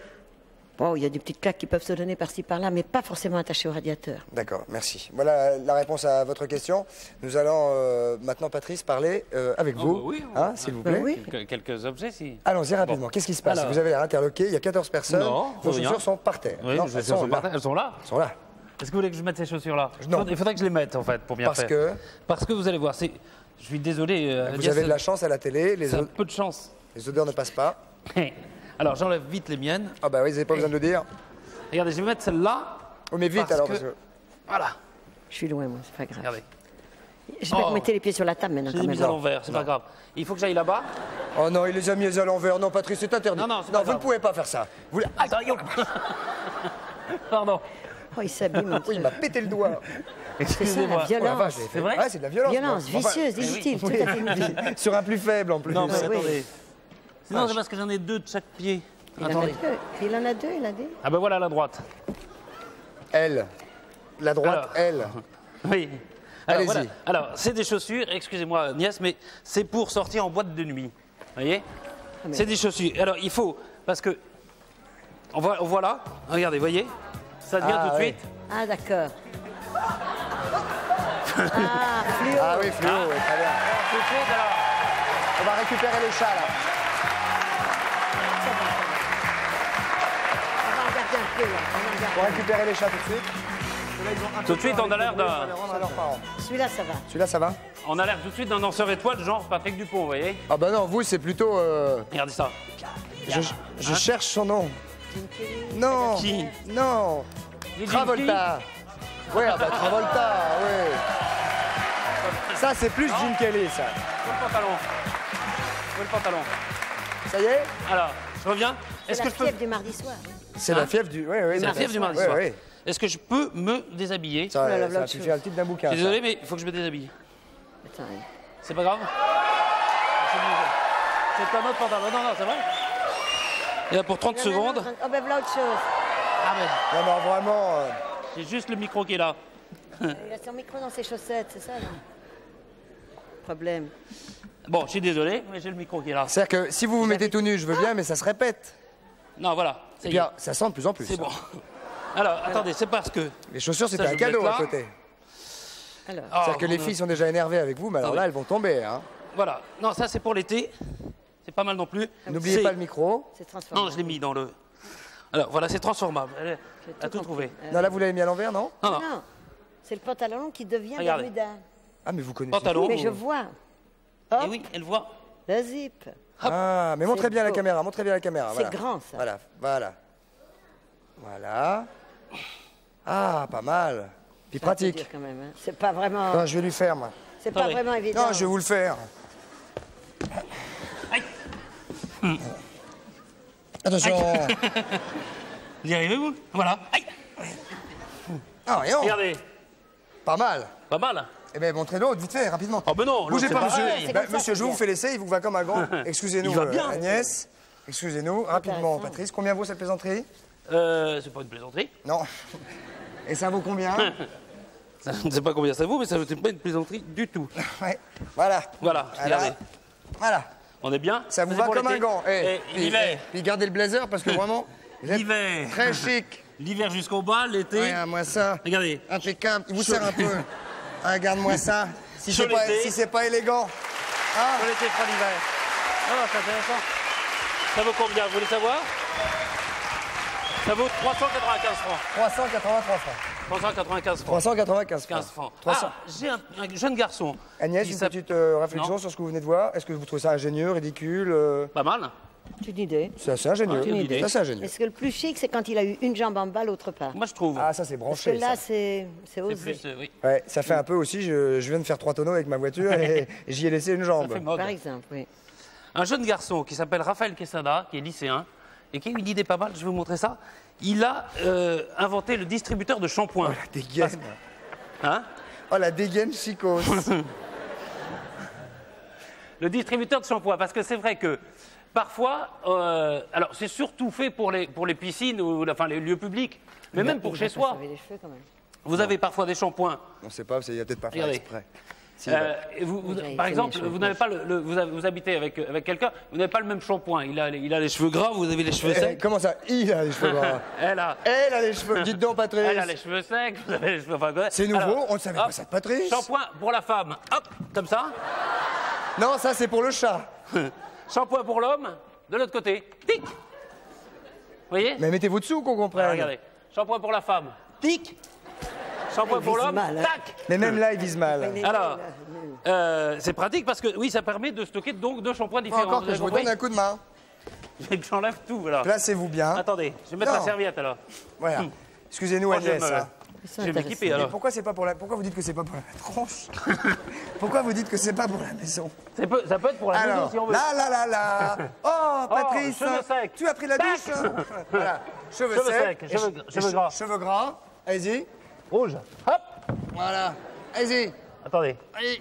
Bon, il y a des petites claques qui peuvent se donner par-ci, par-là, mais pas forcément attachées au radiateur. D'accord, merci. Voilà la réponse à votre question. Nous allons maintenant, Patrice, parler avec vous, bah oui, hein, s'il vous plaît. oui. Quelques objets, si. Allons-y rapidement. Bon. Qu'est-ce qui se passe? Alors. Vous avez l'air interloqué, il y a 14 personnes. Non, vos rien. chaussures sont par terre. Oui, Non, les chaussures sont par terre. Elles sont là. Elles sont là. Est-ce que vous voulez que je mette ces chaussures-là? Non. Il faudrait que je les mette, en fait, pour bien Parce faire. que Parce que vous allez voir, je suis désolé. vous avez de la chance à la télé, C'est un peu de chance. les odeurs ne passent pas. Alors, j'enlève vite les miennes. Ah bah oui, vous n'avez pas besoin de le dire. Regardez, je vais mettre celle-là. Oh mais vite Parce alors, que- parce que... Voilà, Je suis loin, moi, c'est pas grave. regardez. J'espère que Oh. vous mettez les pieds sur la table maintenant, J'ai quand les même. mis à l'envers, c'est pas grave. Il faut que j'aille là-bas. Oh non, il les a mis à l'envers. Non, Patrice, c'est interdit. Non, c'est pas vous ne grave. pouvez pas faire ça. Vous... Attends, Pardon. Oh, il s'habille, mon Oui, truc. il m'a pété le doigt. C'est ça, la Excusez-moi. Oh la vache, violence. j'ai fait- C'est vrai Ouais, c'est de la violence. Violence, Enfin, vicieuse, inutile, tout à fait inutile. sur un plus faible en plus. Non, mais oui. attendez. Non, c'est parce que j'en ai deux de chaque pied. Il en a Attendez. deux, il en a deux, il a dit. Ah ben voilà la droite. Elle. La droite, Alors. elle. Oui. Alors, Allez-y. voilà. Alors, c'est des chaussures, excusez-moi Nièce, mais c'est pour sortir en boîte de nuit. Vous voyez mais- C'est des chaussures. Alors, il faut, parce que, on voit là, regardez, vous voyez Ça vient tout de oui. suite. Ah, d'accord. Ah, fluo. Ah oui, fluo, oui, très bien. Tout de suite, alors. On va récupérer les chats là. On va regarder un peu, là. On va regarder. On va récupérer les chats tout de suite. Tout de suite, on a l'air On va d'un, les rendre à leurs parents. Celui-là, ça va. Celui-là, ça va? on a l'air tout de suite d'un danseur étoile, genre Patrick Dupont, vous voyez Ah bah non, vous, c'est plutôt... Regardez ça. Je cherche son nom. Non. Qui Non. Les Travolta. Oui, ah bah Travolta, oui. Ça, c'est plus Jim Kelly, ça. Où le pantalon Où le pantalon Ça y est? Alors, je reviens. C'est Est-ce la que je peux... fièvre du mardi soir. C'est la fièvre du... Oui, oui. C'est la fièvre du mardi Oui, soir. oui. Est-ce que je peux me déshabiller Ça, là là, ça là, va suffire le titre d'un bouquin. Je suis ça. désolé, mais il faut que je me déshabille. Attends, C'est pas grave C'est un autre pantalon. Non, c'est vrai. Et là, pour 30 secondes. Oh, ben voilà autre chose. Ah, mais Non, non, vraiment... c'est juste le micro qui est là. Il a son micro dans ses chaussettes, c'est ça, là? Problème. Bon, je suis désolé, mais j'ai le micro qui est là. C'est-à-dire que si vous vous mettez tout nu, je veux bien, mais ça se répète. Non, voilà. Et Ça y puis, est. ça sent de plus en plus. C'est bon. Alors, attendez, c'est parce que. Les chaussures, c'était Ça, un je vais cadeau mettre à là. côté. Alors, Ah, C'est-à-dire que les on a- filles sont déjà énervées avec vous, mais alors Ah là, oui. elles vont tomber. Hein. Voilà. Non, ça, c'est pour l'été. C'est pas mal non plus. N'oubliez C'est- pas le micro. c'est transformé. Non, je l'ai mis dans le. Alors, voilà, c'est transformable. Elle a tout compris. trouvé. Non, là, vous l'avez mis à l'envers, non? Non, non. Non, c'est le pantalon qui devient Regardez. bermuda. Ah, mais vous connaissez. Pantalon. Mais je vois. Et oui, elle voit. Le zip. Ah, mais montrez bien la beau. caméra, montrez bien la caméra. C'est Voilà. grand, ça. Voilà, voilà. Voilà. Ah, pas mal. Puis Ça, pratique. faut dire quand même, hein. C'est pas vraiment. Non, je vais lui faire, moi. C'est pas Attendez. vraiment évident. Non, je vais vous le faire. Attention. Vous y arrivez-vous? Voilà. Aïe. Ah, rien. Regardez. Pas mal. Pas mal. Eh bien, montrez l'autre, vite fait, rapidement. Oh, ben non. Bougez c'est pas, monsieur. pareil. C'est Bah, comme ça monsieur, que je vous c'est fais l'essai, il vous va comme un gant. Excusez-nous, Il va bien. Agnès. Excusez-nous, rapidement, Intéressant. Patrice. Combien vaut cette plaisanterie? C'est pas une plaisanterie. Non. Et ça vaut combien? Je ne sais pas combien ça vaut, mais ça n'est pas une plaisanterie du tout. Ouais. Voilà. Voilà, regardez. Voilà. On est bien? Ça vous C'est va pour comme un l'été gant. Et l'hiver. Puis gardez le blazer parce que vraiment, vous êtes L'hiver. très chic. L'hiver jusqu'au bas, l'été. Regarde-moi ça. Regardez. Impeccable. Il vous sert un peu. Ah, regarde-moi ça. Si Chaud c'est pas, l'été. si c'est pas élégant. Ah. Pour l'été, froid l'hiver. Ah, c'est intéressant. Ça vaut combien? Vous voulez savoir? Ça vaut 395 francs. 383 francs. 395 francs. 395 francs. 15 francs. 300. Ah, j'ai un jeune garçon. Agnès, qui une s'appelle- petite réflexion Non. sur ce que vous venez de voir. Est-ce que vous trouvez ça ingénieux, ridicule Pas mal. C'est une idée. C'est assez ingénieux. Ah, une idée. Ça, c'est ingénieux. Est-ce que le plus chic, c'est quand il a eu une jambe en bas, l'autre pas? Moi, je trouve. Ah, ça, c'est Parce que branché. là, ça. c'est c'est osé. plus. Oui. Ouais, ça fait un peu aussi. Je viens de faire 3 tonneaux avec ma voiture et j'y ai laissé une Ça jambe. fait mode. Par exemple, oui. Un jeune garçon qui s'appelle Raphaël Quesada, qui est lycéen, et qui a une idée pas mal, je vais vous montrer ça. Il a inventé le distributeur de shampoing. La dégaine. Hein? Oh, la dégaine chicose. Le distributeur de shampoing, parce que c'est vrai que parfois, alors c'est surtout fait pour les piscines ou enfin, les lieux publics, mais même pour chez soi. Vous avez les cheveux quand même. Vous avez parfois des shampoings. On sait pas, il a peut-être pas fait Regardez. exprès. Si, Et il par fait exemple, mes cheveux vous n'avez pas vous habitez avec quelqu'un, vous n'avez pas le même shampoing. Il a les cheveux gras, vous avez les cheveux secs. comment ça? Il a les cheveux gras. Elle a Les cheveux. Dites donc, Patrice. Elle a les cheveux secs, vous avez les cheveux. Enfin, quoi. C'est nouveau, Alors, on ne savait hop, pas ça de Patrice. Shampoing pour la femme, hop, comme ça. Non, ça c'est pour le chat. Shampoing pour l'homme, de l'autre côté. Tic. Vous voyez? Mais mettez-vous dessous qu'on Alors, comprenne. regardez. Shampoing pour la femme. Tic. Shampoing pour vise l'homme. mal, hein. Tac. Mais même là, il vise mal. Alors, c'est pratique parce que oui, ça permet de stocker donc deux shampoings différents. Encore que je vous donne un coup de main. J'enlève tout, voilà. Placez-vous bien. Attendez, je vais mettre Non. la serviette alors. Voilà. Excusez-nous, Oh, je vais Agnès. me- hein. Je vais m'équiper alors. Pourquoi c'est pas pour la... Pourquoi vous dites que c'est pas pour la tronche? Pourquoi vous dites que c'est pas pour la maison? Ça peut être pour la maison Alors, si on veut. là. Oh, Patrice, cheveux secs. tu as pris la Tac. douche hein? Voilà. Cheveux Cheveux secs. secs, et cheveux gras. Cheveux gras. Allez-y. Rouge. Hop. Voilà. Allez-y. Attendez. Allez.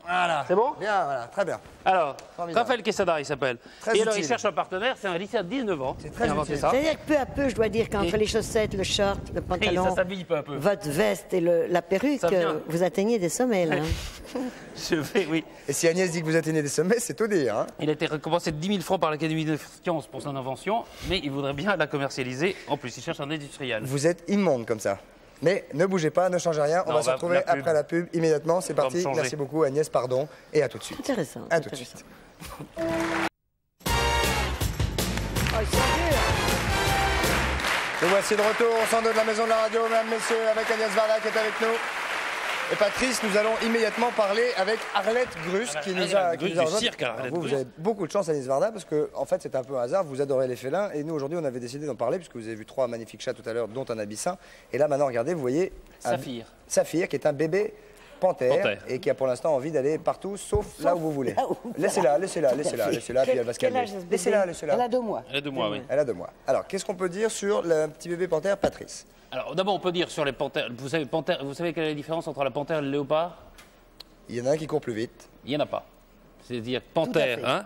Voilà. C'est bon? Bien, voilà. Très bien. Alors, Formidable. Raphaël Quesada, il s'appelle. Très Et alors, il utile. cherche un partenaire, c'est un lycéen de 19 ans. C'est très utile. ça. C'est-à-dire que peu à peu, je dois dire qu'entre Et- les chaussettes, le short, le Et pantalon, ça s'habille peu à peu. votre veste et la perruque, Ça vient. vous atteignez des sommets, là. hein. Je vais, oui. Et si Agnès dit que vous atteignez des sommets, c'est tout dire. Hein. Il a été récompensé de 10 000 francs par l'Académie de sciences pour son invention, mais il voudrait bien la commercialiser. En plus, il cherche un industriel. Vous êtes immonde comme ça. Mais ne bougez pas, ne changez rien. On Non, va se retrouver la pub. après la pub immédiatement. C'est va me parti. changer. Merci beaucoup, Agnès. Pardon. Et à tout de suite. Intéressant. À tout de intéressant. suite. Oh, ils sont durs. Nous voici de retour au centre de la maison de la radio, mesdames, messieurs, avec Agnès Varda qui est avec nous. Et Patrice, nous allons immédiatement parler avec Arlette Grus qui nous a Arlette Grus du rejoint. cirque, Arlette Alors, vous Grus. avez beaucoup de chance, Agnès Varda, parce que en fait, c'est un peu un hasard. Vous adorez les félins. Et nous, aujourd'hui, on avait décidé d'en parler, puisque vous avez vu 3 magnifiques chats tout à l'heure, dont un abyssin. Et là, maintenant, regardez, vous voyez. Saphir. Saphir, qui est un bébé panthère, Panthère. et qui a pour l'instant envie d'aller partout, sauf là où vous voulez. là où- Laissez-la, puis elle va se Quel calmer. âge a ce bébé Laissez-la, laissez-la. Elle a 2 mois. Elle a 2 mois, oui. Elle a 2 mois. Alors, qu'est-ce qu'on peut dire sur le petit bébé panthère, Patrice? Alors, d'abord, on peut dire sur les panthères. Vous savez quelle est la différence entre la panthère et le léopard? Il y en a un qui court plus vite. Il n'y en a pas. C'est-à-dire panthère, fait. hein?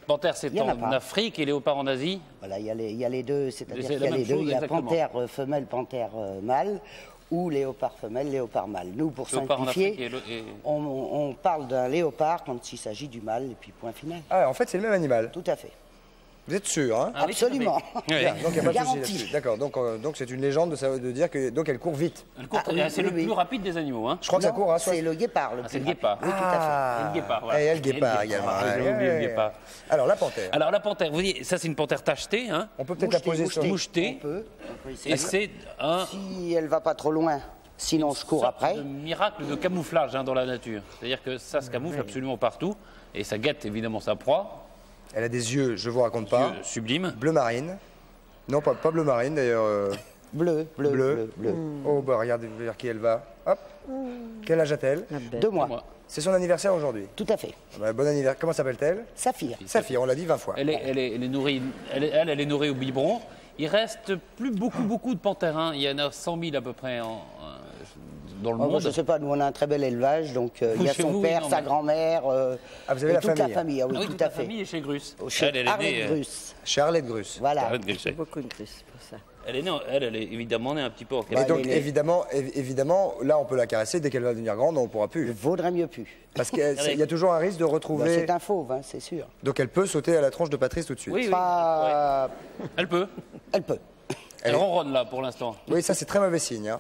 Panthère, c'est Il y en a en pas. Afrique et léopard en Asie. Voilà, il y a les deux, c'est-à-dire C'est qu'il la y a même les deux. chose, Il y a exactement. panthère femelle, panthère mâle, ou léopard femelle, léopard mâle. Nous, pour Léopard en Afrique simplifier, et on parle d'un léopard quand il s'agit du mâle, et puis point final. Ah, en fait, c'est le même animal. Tout à fait. Vous êtes sûr, hein? Ah oui, tout à fait. Absolument. Oui. Bien, donc il n'y a pas de souci Garanti. là-dessus. D'accord, donc c'est une légende de dire que donc elle court vite. Elle court- Ah, oui, c'est le oui, oui. plus rapide des animaux, hein? Je crois que ça Non, court à c'est le guépard. Ah, c'est le plus guépard. rapide. Oui, tout à fait. Ah, Et le guépard, voilà. Et le guépard également. Ah, j'ai Ouais, oublié le ouais. guépard. Alors la panthère. Alors, la panthère, vous voyez, ça, c'est une panthère tachetée, hein? On peut peut-être la Moucheté, poser sur moucheté. Moucheté. On peut Et essayer. c'est un. Si elle va pas trop loin, Sinon, je cours sorte après. de miracle de camouflage dans la nature. C'est-à-dire que ça se camoufle absolument partout et ça guette évidemment sa proie. Elle a des yeux, je vous raconte pas. Yeux sublimes. Bleu marine. Non, pas bleu marine d'ailleurs. Bleu. Oh, bah regardez vers qui elle va. Hop. Quel âge a-t-elle? 2 mois. C'est son anniversaire aujourd'hui. Tout à fait. Bah, bon anniversaire. Comment s'appelle-t-elle? Saphir. Saphir, on l'a dit 20 fois. Elle est nourrie, elle est nourrie au biberon. Il reste plus beaucoup de panthères. Hein. Il y en a 100 000 à peu près dans le monde. Je ne sais pas, nous on a un très bel élevage, donc il y a Chez son vous, père, non, sa mais- grand-mère, vous avez et la toute famille, la famille. Ah oui, Ah oui, tout toute à la fait. famille est chez Grus. Chez Elle est Arlette née. Grus. Chez Arlette Grus. Voilà. Arlette Grus, J'ai oui. beaucoup une Grus pour ça. Elle est évidemment née un petit peu en Et Ouais, donc, mais- évidemment, là, on peut la caresser. Dès qu'elle va devenir grande, on ne pourra plus. Vaudrait mieux plus. Parce qu'il y a toujours un risque de Bah, retrouver. c'est un fauve, hein, c'est sûr. Donc, elle peut sauter à la tronche de Patrice tout de suite. Oui, oui. Pas... Elle peut. Elle peut. Elle ronronne là pour l'instant. Oui, ça, c'est très mauvais signe. Hein.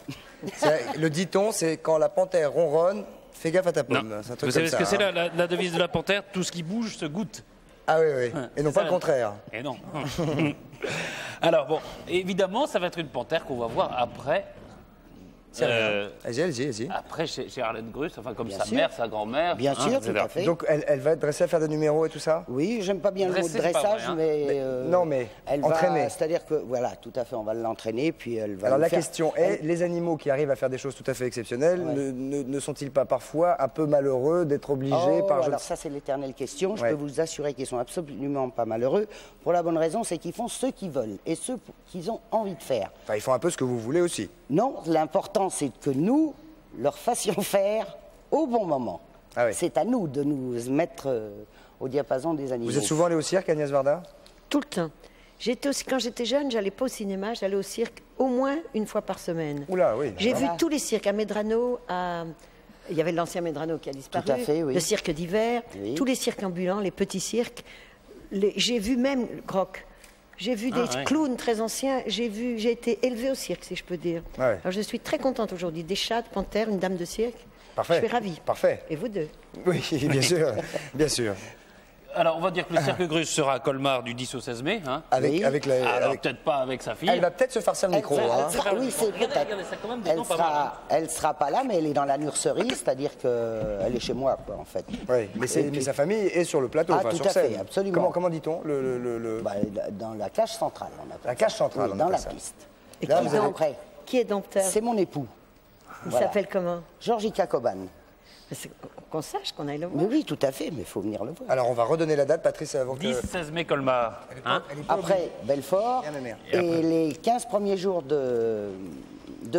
Le dit-on, c'est quand la panthère ronronne, fais gaffe à ta Non. pomme. C'est un truc Vous savez comme ce que ça, c'est hein. la devise de la panthère? Tout ce qui bouge se goûte. Ah oui, oui. Et non C'est pas ça, le la- contraire. Et non. Alors bon, évidemment, ça va être une panthère qu'on va voir après. C'est rien. Allez-y. Après chez Arlette Grus, enfin comme Bien sa sûr. mère, sa grand-mère. Bien sûr, tout etc. à fait. Donc, elle va être dressée à faire des numéros et tout ça? Oui, j'aime pas bien le mot Dresser, c'est pas dressage, vrai, hein. mais, non, mais elle entraîner. va, c'est-à-dire que voilà, tout à fait, on va l'entraîner, puis elle va. Alors nous la faire- question est, les animaux qui arrivent à faire des choses tout à fait exceptionnelles, Ouais. ne sont-ils pas parfois un peu malheureux d'être obligés Oh, par... alors ça c'est l'éternelle question. Je Ouais. peux vous assurer qu'ils sont absolument pas malheureux. Pour la bonne raison, c'est qu'ils font ce qu'ils veulent et ce qu'ils ont envie de faire. Enfin, ils font un peu ce que vous voulez aussi. Non, l'important c'est que nous leur fassions faire au bon moment. Ah oui. C'est à nous de nous mettre au diapason des animaux. Vous êtes souvent allé au cirque, Agnès Varda? Tout le temps. Quand j'étais jeune, j'allais pas au cinéma, j'allais au cirque au moins une fois par semaine. Oula, oui. J'ai vu Voilà. tous les cirques, à Medrano, il y avait l'ancien Medrano qui a disparu, Tout à fait, oui. le cirque d'hiver, Oui. tous les cirques ambulants, les petits cirques. J'ai vu même Groc. J'ai vu des ouais. clowns très anciens. J'ai été élevée au cirque, si je peux dire. Ouais. Alors je suis très contente aujourd'hui. Des chats, de panthères, une dame de cirque. Parfait. Je suis ravie. Parfait. Et vous deux? Oui, bien sûr. Bien sûr. Alors on va dire que le cirque Grus sera à Colmar du 10 au 16 mai. Hein. Avec, Oui. avec la... Alors avec- peut-être pas avec sa fille. Elle va peut-être se farcir le micro. Elle hein. sera- oui, c'est Regardez, peut-être. regardez, ça quand même Elle dedans pas mal, hein. elle sera pas là, mais elle est dans la nurserie, c'est-à-dire qu'elle est chez moi, quoi, en fait. Oui, mais sa famille est sur le plateau, Ah, enfin tout sur à fait, scène. absolument. Comment dit-on Bah, dans la cage centrale, on appelle La ça. cage centrale, Oui, on dans appelle la ça. piste. Et Là, qui, vous avez- donc, Après, qui est dompteur? c'est mon époux. Il Voilà. s'appelle comment? Georges Coban. Parce qu'on sache qu'on aille le Mais voir. oui, tout à fait, mais il faut venir le voir. Alors, on va redonner la date, Patrice, avant que... 10-16 mai Colmar. Hein. Après, Belfort. Bien, ma mère. Et les 15 premiers jours de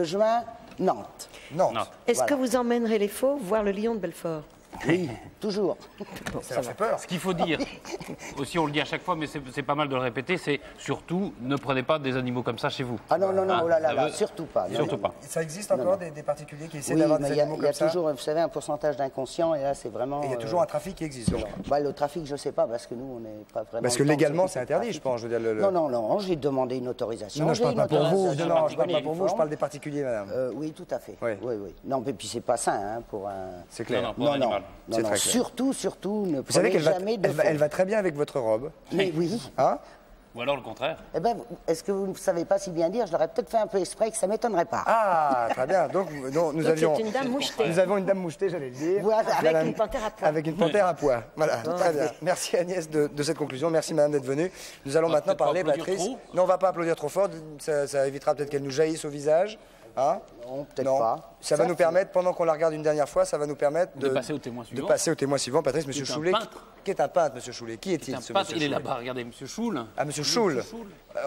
juin, Nantes. Non, Non. Est-ce Voilà. que vous emmènerez les faux voir le lion de Belfort? Oui, toujours. ça leur fait peur. Ce qu'il faut dire, aussi on le dit à chaque fois, mais c'est pas mal de le répéter, c'est surtout ne prenez pas des animaux comme ça chez vous. Ah non, non, non, Hein, oh là là, ça là, veut- surtout pas. Non, Surtout non, pas. Ça existe encore des particuliers qui essaient Oui, d'avoir mais des il y a, animaux il y a comme ça? toujours, vous savez, un pourcentage d'inconscients, et là, c'est vraiment... Et il y a toujours un trafic qui existe. donc. Bah, le trafic, je sais pas, parce que nous, on n'est pas vraiment... Parce que le temps de légalement, s'occuper c'est du interdit, trafic. je pense. Je veux dire, Non, non, non, j'ai demandé une autorisation. Non, non, je j'ai parle une pas pour vous. autorisation Non, non, je parle pas pour vous, je uniforme. parle des particuliers, madame. Oui, tout à fait. Oui. Oui, oui. Non, mais puis c'est pas sain, hein, pour un... C'est clair. Non, non, pour un animal. C'est non, très clair. surtout, ne Vous savez prenez qu'elle va, jamais de elle va faux. très bien avec votre robe. Mais oui. Hein? Ou alors le contraire. Eh ben, est-ce que vous ne savez pas si bien dire? Je l'aurais peut-être fait un peu exprès, que ça m'étonnerait pas. Ah, très bien. Donc, nous Donc avions... c'est une dame mouchetée. Nous avons une dame mouchetée, j'allais le dire. Voilà. Avec Madame- une panthère à pois. Avec une panthère à pois. Voilà, très bien. Merci Agnès de cette conclusion. Merci madame d'être venue. Nous allons On va maintenant peut-être pas parler, applaudir Patrice. trop. Non, on va pas applaudir trop fort. Ça évitera peut-être qu'elle nous jaillisse au visage. Hein? Non, peut-être Non. pas. Ça va nous permettre, pendant qu'on la regarde une dernière fois, ça va nous permettre De passer au témoin de suivant. passer au témoin suivant. Patrice, monsieur Qui est un Choulet. peintre. Qui est un peintre, monsieur Choulet? Qui est-il, ce monsieur Il est Choulet? là-bas, regardez, monsieur Choul. Ah, monsieur Choul.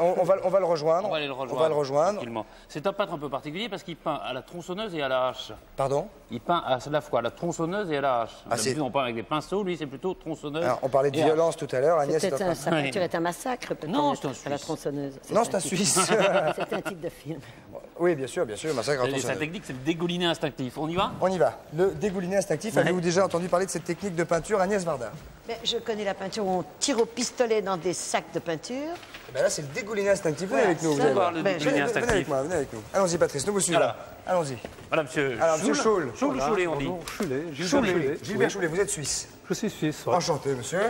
On va le rejoindre. On va aller le rejoindre. On va le rejoindre. tranquillement. C'est un peintre un peu particulier parce qu'il peint à la tronçonneuse et à la hache. Pardon? Il peint à la fois à la tronçonneuse et à la hache. Ah, c'est- D'habitude, on peint avec des pinceaux, lui c'est plutôt tronçonneuse. Alors, on parlait de et violence tout à l'heure. Agnès, Peut-être est en train- sa peinture est un massacre, peut-être. Non, c'est un à la Suisse. tronçonneuse. Non, c'est un Suisse. C'est un type de film. Oui, bien sûr, massacre à Et sa tronçonneuse. technique, c'est le dégouliner instinctif. On y va? On y va. Le dégouliné instinctif. Avez-vous déjà entendu parler de cette technique de peinture, Agnès Varda? Mais je connais la peinture où on tire au pistolet dans des sacs de peinture. Eh ben là, c'est le dégouliné instinctif. Venez avec nous. vous ça allez va, voir. le Venez, dégouliné venez avec instinctif. moi, venez avec nous. Allons-y, Patrice, nous vous suivons. Alors. Allons-y. Voilà, monsieur. Alors, monsieur Choul. Choul ou Choulet, on dit. Bonjour, Choulet, Gilbert Choulet. Choulet. Gilbert Choulet, vous êtes suisse. Je suis suisse. ouais. Enchanté, monsieur.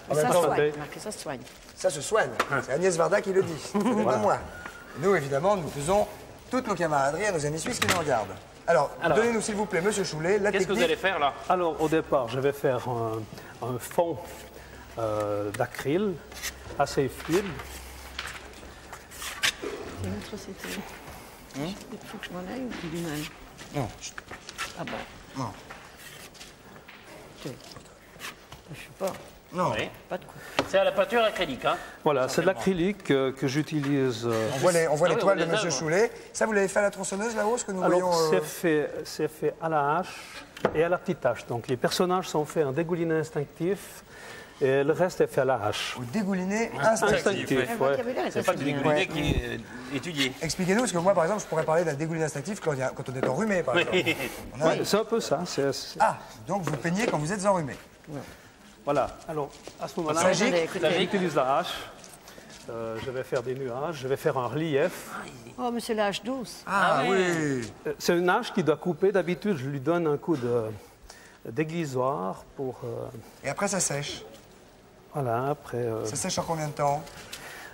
En Ça même se temps, soigne. Marqué, ça se soigne. ça se soigne. C'est Agnès Varda qui le dit. Ce n'est pas moi. Nous, évidemment, nous faisons toutes nos camaraderies à nos amis suisses qui nous regardent. Alors, donnez-nous s'il vous plaît, monsieur Choulet, la Qu'est-ce que technique. vous allez faire là? Alors, au départ, je vais faire un fond d'acryl assez fluide. C'est une autre société. Il faut que je m'en aille ou j'ai du mal? Non. Ah bon? Non. Je sais pas. Non. Oui. Pas de coup. C'est à la peinture acrylique, hein? Voilà, c'est de l'acrylique que j'utilise. On voit les oui, toiles on de les a, monsieur moi. Choulet. Ça, vous l'avez fait à la tronçonneuse là-haut, ce que nous Alors, voyons c'est fait à la hache et à la petite hache. Donc, les personnages sont faits en dégouliné instinctif et le reste est fait à la hache. au dégouliné instinctif. Instinctif, Le ouais. vocabulaire est C'est assez pas du bien. dégouliné qui est étudié. Expliquez-nous, parce que moi, par exemple, je pourrais parler d'un dégouliné instinctif quand on est enrhumé, par exemple. On a- Ouais, c'est un peu ça. Ah, donc vous peignez quand vous êtes enrhumé. Voilà. Alors, à ce moment-là, Tragique. Attendez, écoutez. j'utilise la hache. Je vais faire des nuages, je vais faire un relief. Oh, mais c'est la hache douce. Ah, oui. C'est une hache qui doit couper. D'habitude, je lui donne un coup d'aiguisoir pour... Et après, ça sèche. voilà, après... Ça sèche en combien de temps?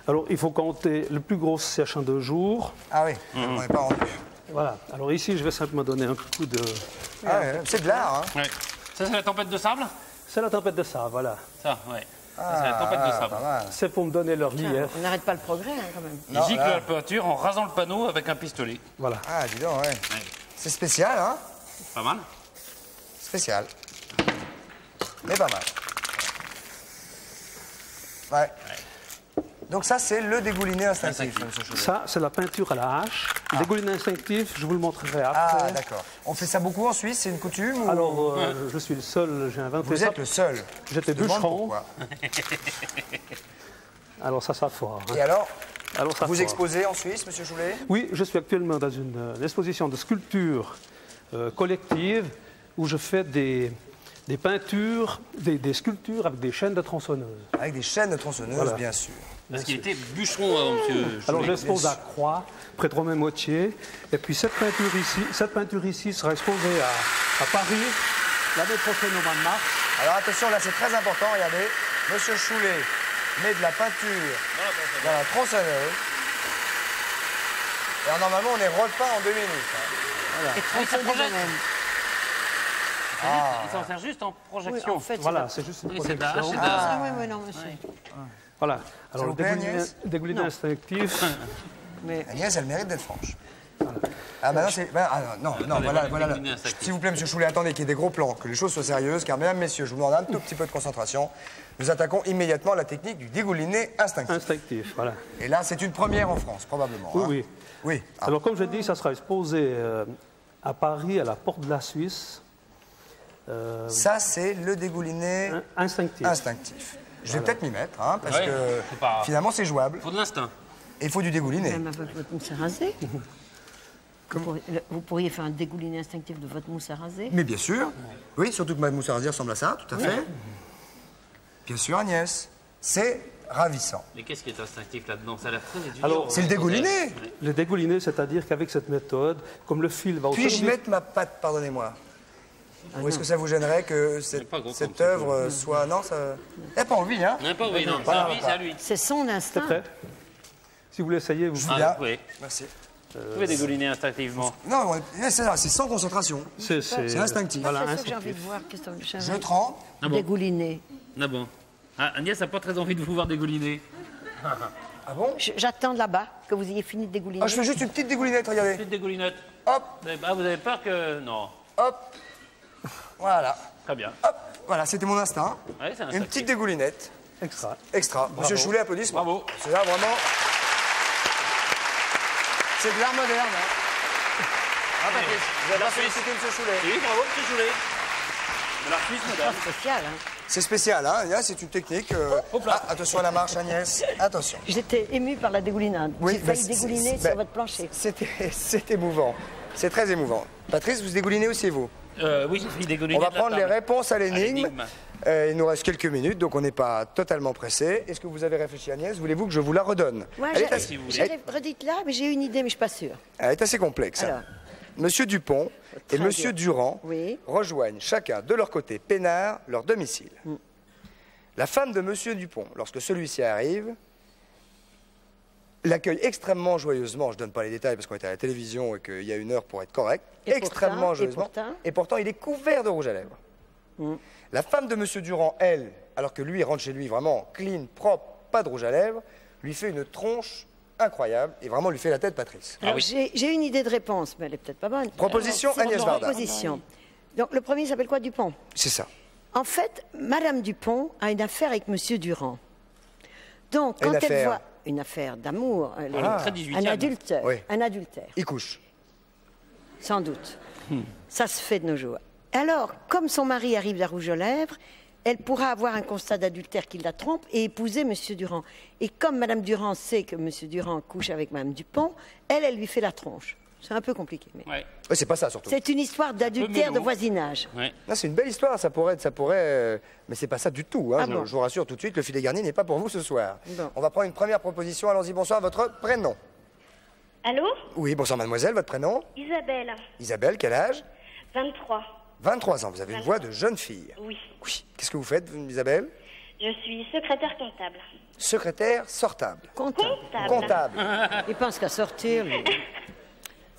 Alors, il faut compter, le plus gros sèche en 2 jours. Ah oui, on n'est pas rendu. Voilà. Alors ici, je vais simplement donner un coup de... Ah ouais, c'est de l'art, hein. Ouais. Ça, c'est la tempête de sable? C'est la tempête de sable, voilà. Ça, ouais. Ça, c'est la tempête de sable. Pas mal. C'est pour me donner leur relief. On n'arrête pas le progrès, hein, quand même. Il gicle la peinture en rasant le panneau avec un pistolet. Voilà. Ah, dis donc, ouais. C'est spécial, hein. Pas mal. Spécial. Mais pas mal. Ouais. Donc ça, c'est le dégouliné instinctif, monsieur Choulet. Ça, c'est la peinture à la hache. Le dégouliné instinctif, je vous le montrerai Ah, après. d'accord. On fait ça beaucoup en Suisse, c'est une coutume ou... Alors, je suis le seul, j'ai inventé Vous ça. êtes le seul. J'étais Je demande bûcheron. pourquoi. Alors ça fort. hein. Et alors, Alors, ça vous fort. exposez en Suisse, monsieur Choulet? Oui, je suis actuellement dans une exposition de sculpture collective où je fais des peintures, des sculptures avec des chaînes de tronçonneuses. Avec des chaînes de tronçonneuses, Voilà. bien sûr. Parce qu'il était bûcheron avant, monsieur Alors Choulet. j'expose à Croix, près de Romain-Moitié. Et puis cette peinture ici sera exposée à Paris l'année prochaine au mois de mars. Alors attention, là c'est très important, regardez. Monsieur Choulet met de la peinture dans la tronçonneuse. Et alors, normalement, on est repeint en 2 minutes. hein. Et très ça projette. même. Il s'en sert juste en Oui, projection. en fait, Voilà, c'est juste une Oui, c'est de la projection. hache, c'est de la- Ah, oui, oui, non, monsieur. Voilà. Alors vous le plaît, Agnès dégouliné instinctif. Mais Agnès, elle mérite d'être franche. Ah, maintenant, c'est. Non, voilà. dégouliné instinctif. S'il vous plaît, monsieur Choulet, attendez qu'il y ait des gros plans, que les choses soient sérieuses, car, mesdames, messieurs, je vous demande un tout petit peu de concentration. Nous attaquons immédiatement la technique du dégouliné instinctif. Instinctif, voilà. Et là, c'est une première en France, probablement. Oui, hein. oui. Oui. Ah. Alors comme je dis, ça sera exposé à Paris, à la porte de la Suisse. Ça, c'est le dégouliné Instinctif. instinctif. Je vais peut-être m'y mettre, hein, parce Ouais, que c'est pas- finalement, c'est jouable. Faut de l'instinct. Et il faut du dégouliné. même avec votre mousse à raser. Vous pourriez faire un dégouliné instinctif de votre mousse à raser. Mais bien sûr. Oui, surtout que ma mousse à raser ressemble à ça, tout à fait. Bien sûr, Agnès. C'est ravissant. Mais qu'est-ce qui est instinctif là-dedans? Ça a l'air très étudié. Alors, C'est le dégouliné. Le dégouliné, c'est-à-dire qu'avec cette méthode, comme le fil va au Puis-je service- mettre ma patte, pardonnez-moi? Ou est-ce que ça vous gênerait que pas gros cette comme ça. œuvre soit... Non, ça... Il a pas envie, hein? On n'a pas envie, non. C'est à lui, c'est à lui. C'est son C'est instinct. prêt. Si vous voulez essayer, vous... Bien. Ah, oui. Merci. Vous pouvez dégouliner instinctivement. Non, c'est ça, c'est sans concentration. C'est instinctif. Voilà, C'est ça que j'ai instinctif. envie de voir, Christophe Je Duchamp. trempe. Ah bon? Dégouliné. Ah bon. Ah, Agnès n'a pas très envie de vous voir dégouliner. Ah bon? J'attends là-bas que vous ayez fini de dégouliner. Ah, je fais juste une petite dégoulinette, regardez. Petite dégoulinette. Hop, Ah, vous avez peur que... Non. hop. Voilà. Très bien. Hop. Voilà, c'était mon instinct. Ouais, c'est Une instinctif. petite dégoulinette. Extra. Extra. Monsieur Choulet, applaudissements. Bravo. C'est là vraiment. C'est de l'art moderne. Hein. Ah, Patrice, vous avez pas félicité M. Choulet. Oui, bravo, petit Choulet. De la Suisse moderne. Spécial, hein. C'est spécial, hein. Là, c'est une technique. Ah, attention à la marche, Agnès. Attention. J'étais émue par la dégoulinade. J'ai bah, failli dégouliner bah, sur votre plancher. C'est émouvant. C'est très émouvant. Patrice, vous dégoulinez aussi, vous? Oui, j'ai fait dégouliner. On va de la prendre les table. réponses à l'énigme. l'énigme. Il nous reste quelques minutes, donc on n'est pas totalement pressé. Est-ce que vous avez réfléchi, Agnès? Voulez-vous que je vous la redonne? Moi, Elle est assez- si vous voulez. j'allais redite là, mais j'ai une idée, mais je suis pas sûre. Elle est assez complexe. hein. Alors. Monsieur Dupont et Très Monsieur bien. Durand Oui. rejoignent chacun de leur côté peinard leur domicile. La femme de Monsieur Dupont, lorsque celui-ci arrive, l'accueille extrêmement joyeusement. Je ne donne pas les détails parce qu'on est à la télévision et qu'il y a une heure pour être correct. Extrêmement joyeusement. Et pourtant, il est couvert de rouge à lèvres. La femme de Monsieur Durand, elle, alors que lui rentre chez lui vraiment clean, propre, pas de rouge à lèvres, lui fait une tronche incroyable et vraiment lui fait la tête Patrice. Alors, j'ai une idée de réponse, mais elle est peut-être pas bonne. Proposition Agnès Varda. Proposition. Donc le premier s'appelle quoi, Dupont? C'est ça. En fait, Madame Dupont a une affaire avec Monsieur Durand. Donc quand elle voit une affaire d'amour, un adultère, un adultère. Il couche. Sans doute. Ça se fait de nos jours. Alors, comme son mari arrive à rouge aux lèvres, elle pourra avoir un constat d'adultère qui la trompe et épouser M. Durand. Et comme Mme Durand sait que M. Durand couche avec Mme Dupont, elle lui fait la tronche. C'est un peu compliqué. Mais... Oui, c'est pas ça surtout. C'est une histoire d'adultère de voisinage. C'est une belle histoire, ça pourrait mais c'est pas ça du tout. Hein. Je vous rassure tout de suite, le filet garni n'est pas pour vous ce soir. Bon. On va prendre une première proposition. Allons-y, bonsoir, votre prénom. Allô? Oui, bonsoir mademoiselle, votre prénom? Isabelle. Isabelle, quel âge? 23. 23 ans, vous avez une voix de jeune fille. Oui. Qu'est-ce que vous faites, Isabelle? Je suis secrétaire comptable. Secrétaire sortable. Comptable. Il pense qu'à sortir. Mais...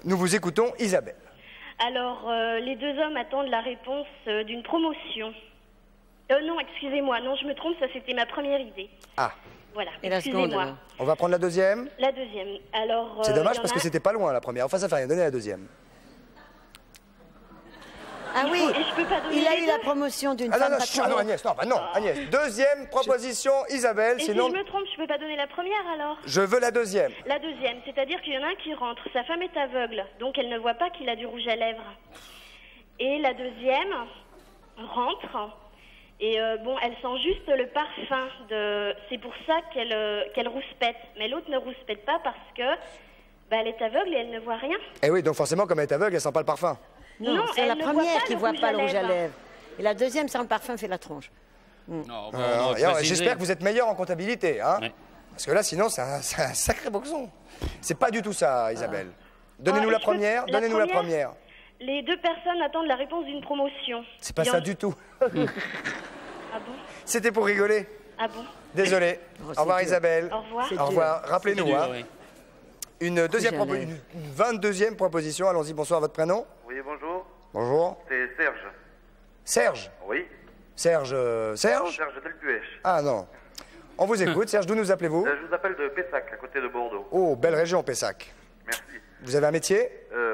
Nous vous écoutons, Isabelle. Alors, les deux hommes attendent la réponse d'une promotion. Non, excusez-moi, non, je me trompe, ça c'était ma première idée. Ah. Voilà, et la seconde, alors? On va prendre la deuxième? La deuxième. Alors. C'est dommage parce que c'était pas loin la première. Enfin, ça fait rien, donnez la deuxième. Ah oui, je peux pas donner il a eu la promotion d'une femme patronale. Non, Agnès, non, Agnès. Deuxième proposition, Isabelle, et sinon... si je me trompe, je peux pas donner la première alors? Je veux la deuxième. La deuxième, c'est-à-dire qu'il y en a un qui rentre, sa femme est aveugle, donc elle ne voit pas qu'il a du rouge à lèvres. Et la deuxième rentre, et bon, elle sent juste le parfum de... C'est pour ça qu'elle rouspète, mais l'autre ne rouspète pas parce que elle est aveugle et elle ne voit rien. Eh oui, donc forcément, comme elle est aveugle, elle sent pas le parfum. Non, c'est la première qui ne voit pas le rouge à lèvres. Et la deuxième, sans le parfum, fait la tronche. J'espère que vous êtes meilleur en comptabilité. Hein, parce que là, sinon, c'est un sacré boxon. C'est pas du tout ça, Isabelle. Donnez-nous la première. Donnez-nous la première. Les deux personnes attendent la réponse d'une promotion. C'est pas ça du tout. Ah bon? C'était pour rigoler. Ah bon? Désolé. Au revoir, Isabelle. Au revoir. Au revoir. Rappelez-nous. Une 22e proposition. Allons-y, bonsoir, votre prénom? Oui, bonjour. Bonjour. C'est Serge. Serge? Oui. Serge Serge Delpuech. Ah non. On vous écoute. Serge, d'où nous appelez-vous? Je vous appelle de Pessac, à côté de Bordeaux. Oh, belle région, Pessac. Merci. Vous avez un métier?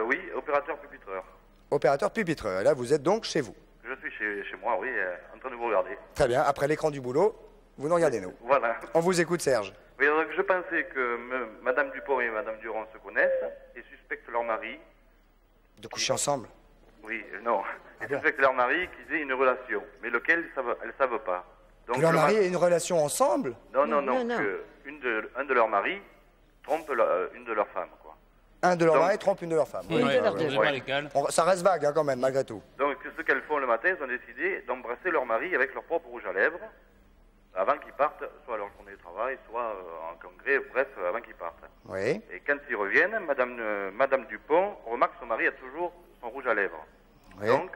Oui, opérateur pupitreur. Opérateur pupitreur. Et là, vous êtes donc chez vous? Je suis chez moi, oui, en train de vous regarder. Très bien. Après l'écran du boulot, vous nous regardez, nous. Voilà. On vous écoute, Serge. Oui, donc je pensais que Madame Dupont et Madame Durand se connaissent et suspectent leur mari. De coucher ensemble? Oui, non. Ils suspectent leur mari qu'ils aient une relation. Mais lequel, elles ne savent pas. Donc, que leur mari ait une relation ensemble? Non. Que un de leurs maris trompe une de leurs femmes, quoi. Un de leurs maris trompe une de leurs femmes. Ça reste vague, hein, quand même, malgré tout. Donc, ce qu'elles font le matin, elles ont décidé d'embrasser leur mari avec leur propre rouge à lèvres avant qu'ils partent, soit à leur journée de travail, soit en congrès, bref, avant qu'ils partent. Oui. Et quand ils reviennent, Madame Dupont remarque que son mari a toujours son rouge à lèvres. Oui. Donc,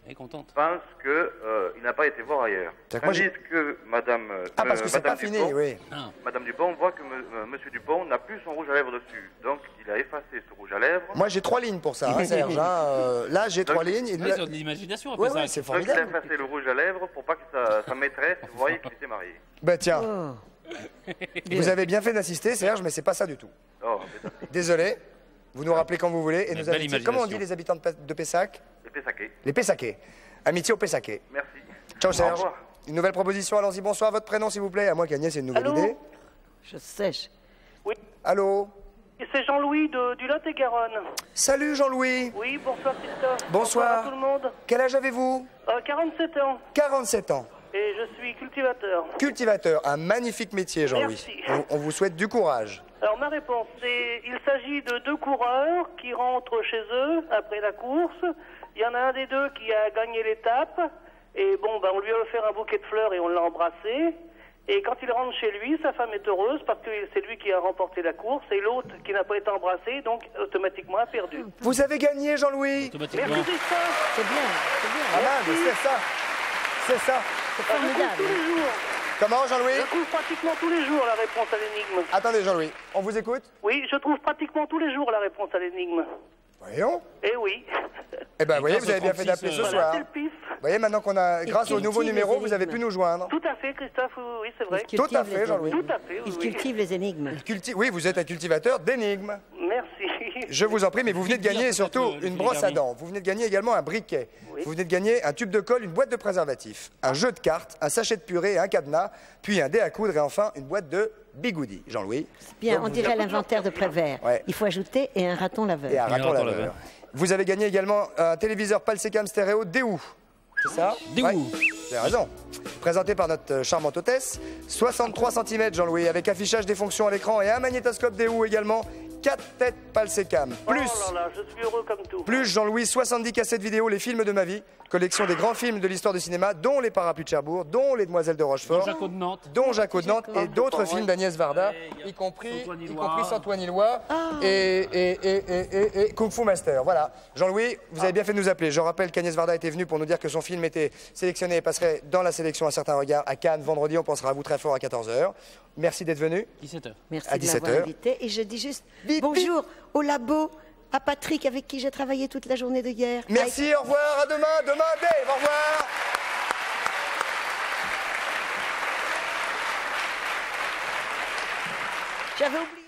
elle est contente. Pense qu'il n'a pas été voir ailleurs. Tandis que Madame parce que c'est pas Dupont, fini, oui. Madame Dupont voit que Monsieur Dupont n'a plus son rouge à lèvres dessus. Donc, il a effacé ce rouge à lèvres. Moi, j'ai 3 lignes pour ça, hein, Serge. Là, j'ai 3 lignes. Ils ont de l'imagination après ouais, ça. Ouais, c'est formidable. Donc, il a effacé le rouge à lèvres pour pas que sa maîtresse voie qu'il était marié. Ben tiens. Vous avez bien fait d'assister, Serge, mais c'est pas ça du tout. Oh, désolé. Vous nous rappelez quand vous voulez. Et nous invitez. Comment on dit les habitants de Pessac? Les Pessaquais. Les Pessaquais. Amitié aux Pessaquais. Merci. Ciao, Serge. Au revoir. Une nouvelle proposition. Allons-y. Bonsoir. Votre prénom, s'il vous plaît. À moins qu'Agnès ait une nouvelle idée. Je sèche. Oui. Allô? C'est Jean-Louis du Lot-et-Garonne. Salut Jean-Louis. Oui, bonsoir Christophe. Bonsoir. À tout le monde. Quel âge avez-vous? 47 ans. 47 ans. Et je suis cultivateur. Cultivateur, un magnifique métier, Jean-Louis. On vous souhaite du courage. Alors ma réponse, c'est il s'agit de 2 coureurs qui rentrent chez eux après la course. Il y en a un des deux qui a gagné l'étape. Et bon, on lui a offert un bouquet de fleurs et on l'a embrassé. Et quand il rentre chez lui, sa femme est heureuse parce que c'est lui qui a remporté la course et l'autre qui n'a pas été embrassé, donc automatiquement a perdu. Vous avez gagné, Jean-Louis. Merci Christophe. C'est bien, c'est bien. Ah là, c'est ça. C'est ça. C'est formidable. Tous les jours. Comment, Jean-Louis? Je trouve pratiquement tous les jours la réponse à l'énigme. Attendez, Jean-Louis, on vous écoute? Oui, je trouve pratiquement tous les jours la réponse à l'énigme. Voyons. Eh oui. Eh ben, vous voyez, vous avez bien fait d'appeler ce soir. C'est le pif. Vous voyez, maintenant qu'on a, grâce au nouveau numéro, vous avez pu nous joindre. Tout à fait, Christophe, oui, c'est vrai. Tout à fait, Jean-Louis. Tout à fait, oui. Il cultive les énigmes. Oui, vous êtes un cultivateur d'énigmes. Merci. Je vous en prie, mais vous venez de gagner surtout une brosse à dents. Vous venez de gagner également un briquet. Vous venez de gagner un tube de colle, une boîte de préservatifs, un jeu de cartes, un sachet de purée, un cadenas, puis un dé à coudre et enfin une boîte de bigoudis. Jean-Louis. Bien, on dirait l'inventaire de Prévert. Ouais. Il faut ajouter et un raton laveur. Et un raton laveur. Vous avez gagné également un téléviseur Palsecam stéréo Déou. C'est ça? Déou. Ouais, vous avez raison. Présenté par notre charmante hôtesse. 63 cm, Jean-Louis, avec affichage des fonctions à l'écran et un magnétoscope Déou également. 4 têtes Palsecam. Plus, Oh là là, je suis heureux comme tout. plus Jean-Louis, 70 cassettes vidéo, les films de ma vie. Collection des grands films de l'histoire du cinéma, dont Les Parapluies de Cherbourg, dont Les Demoiselles de Rochefort, dont Jaco de Nantes et d'autres films d'Agnès Varda, y compris Saint-Ouen-Illois et Kung Fu Master. Voilà. Jean-Louis, vous avez bien fait de nous appeler. Je rappelle qu'Agnès Varda était venue pour nous dire que son film était sélectionné et passerait dans la sélection Un certain regard à Cannes vendredi. On pensera à vous très fort à 14h. Merci d'être venu. 17h. Merci à de m'avoir 17h. invité. Et je dis juste bonjour au labo, à Patrick avec qui j'ai travaillé toute la journée de hier. Merci, au revoir, à demain. Demain, Dave, au revoir. J'avais oublié.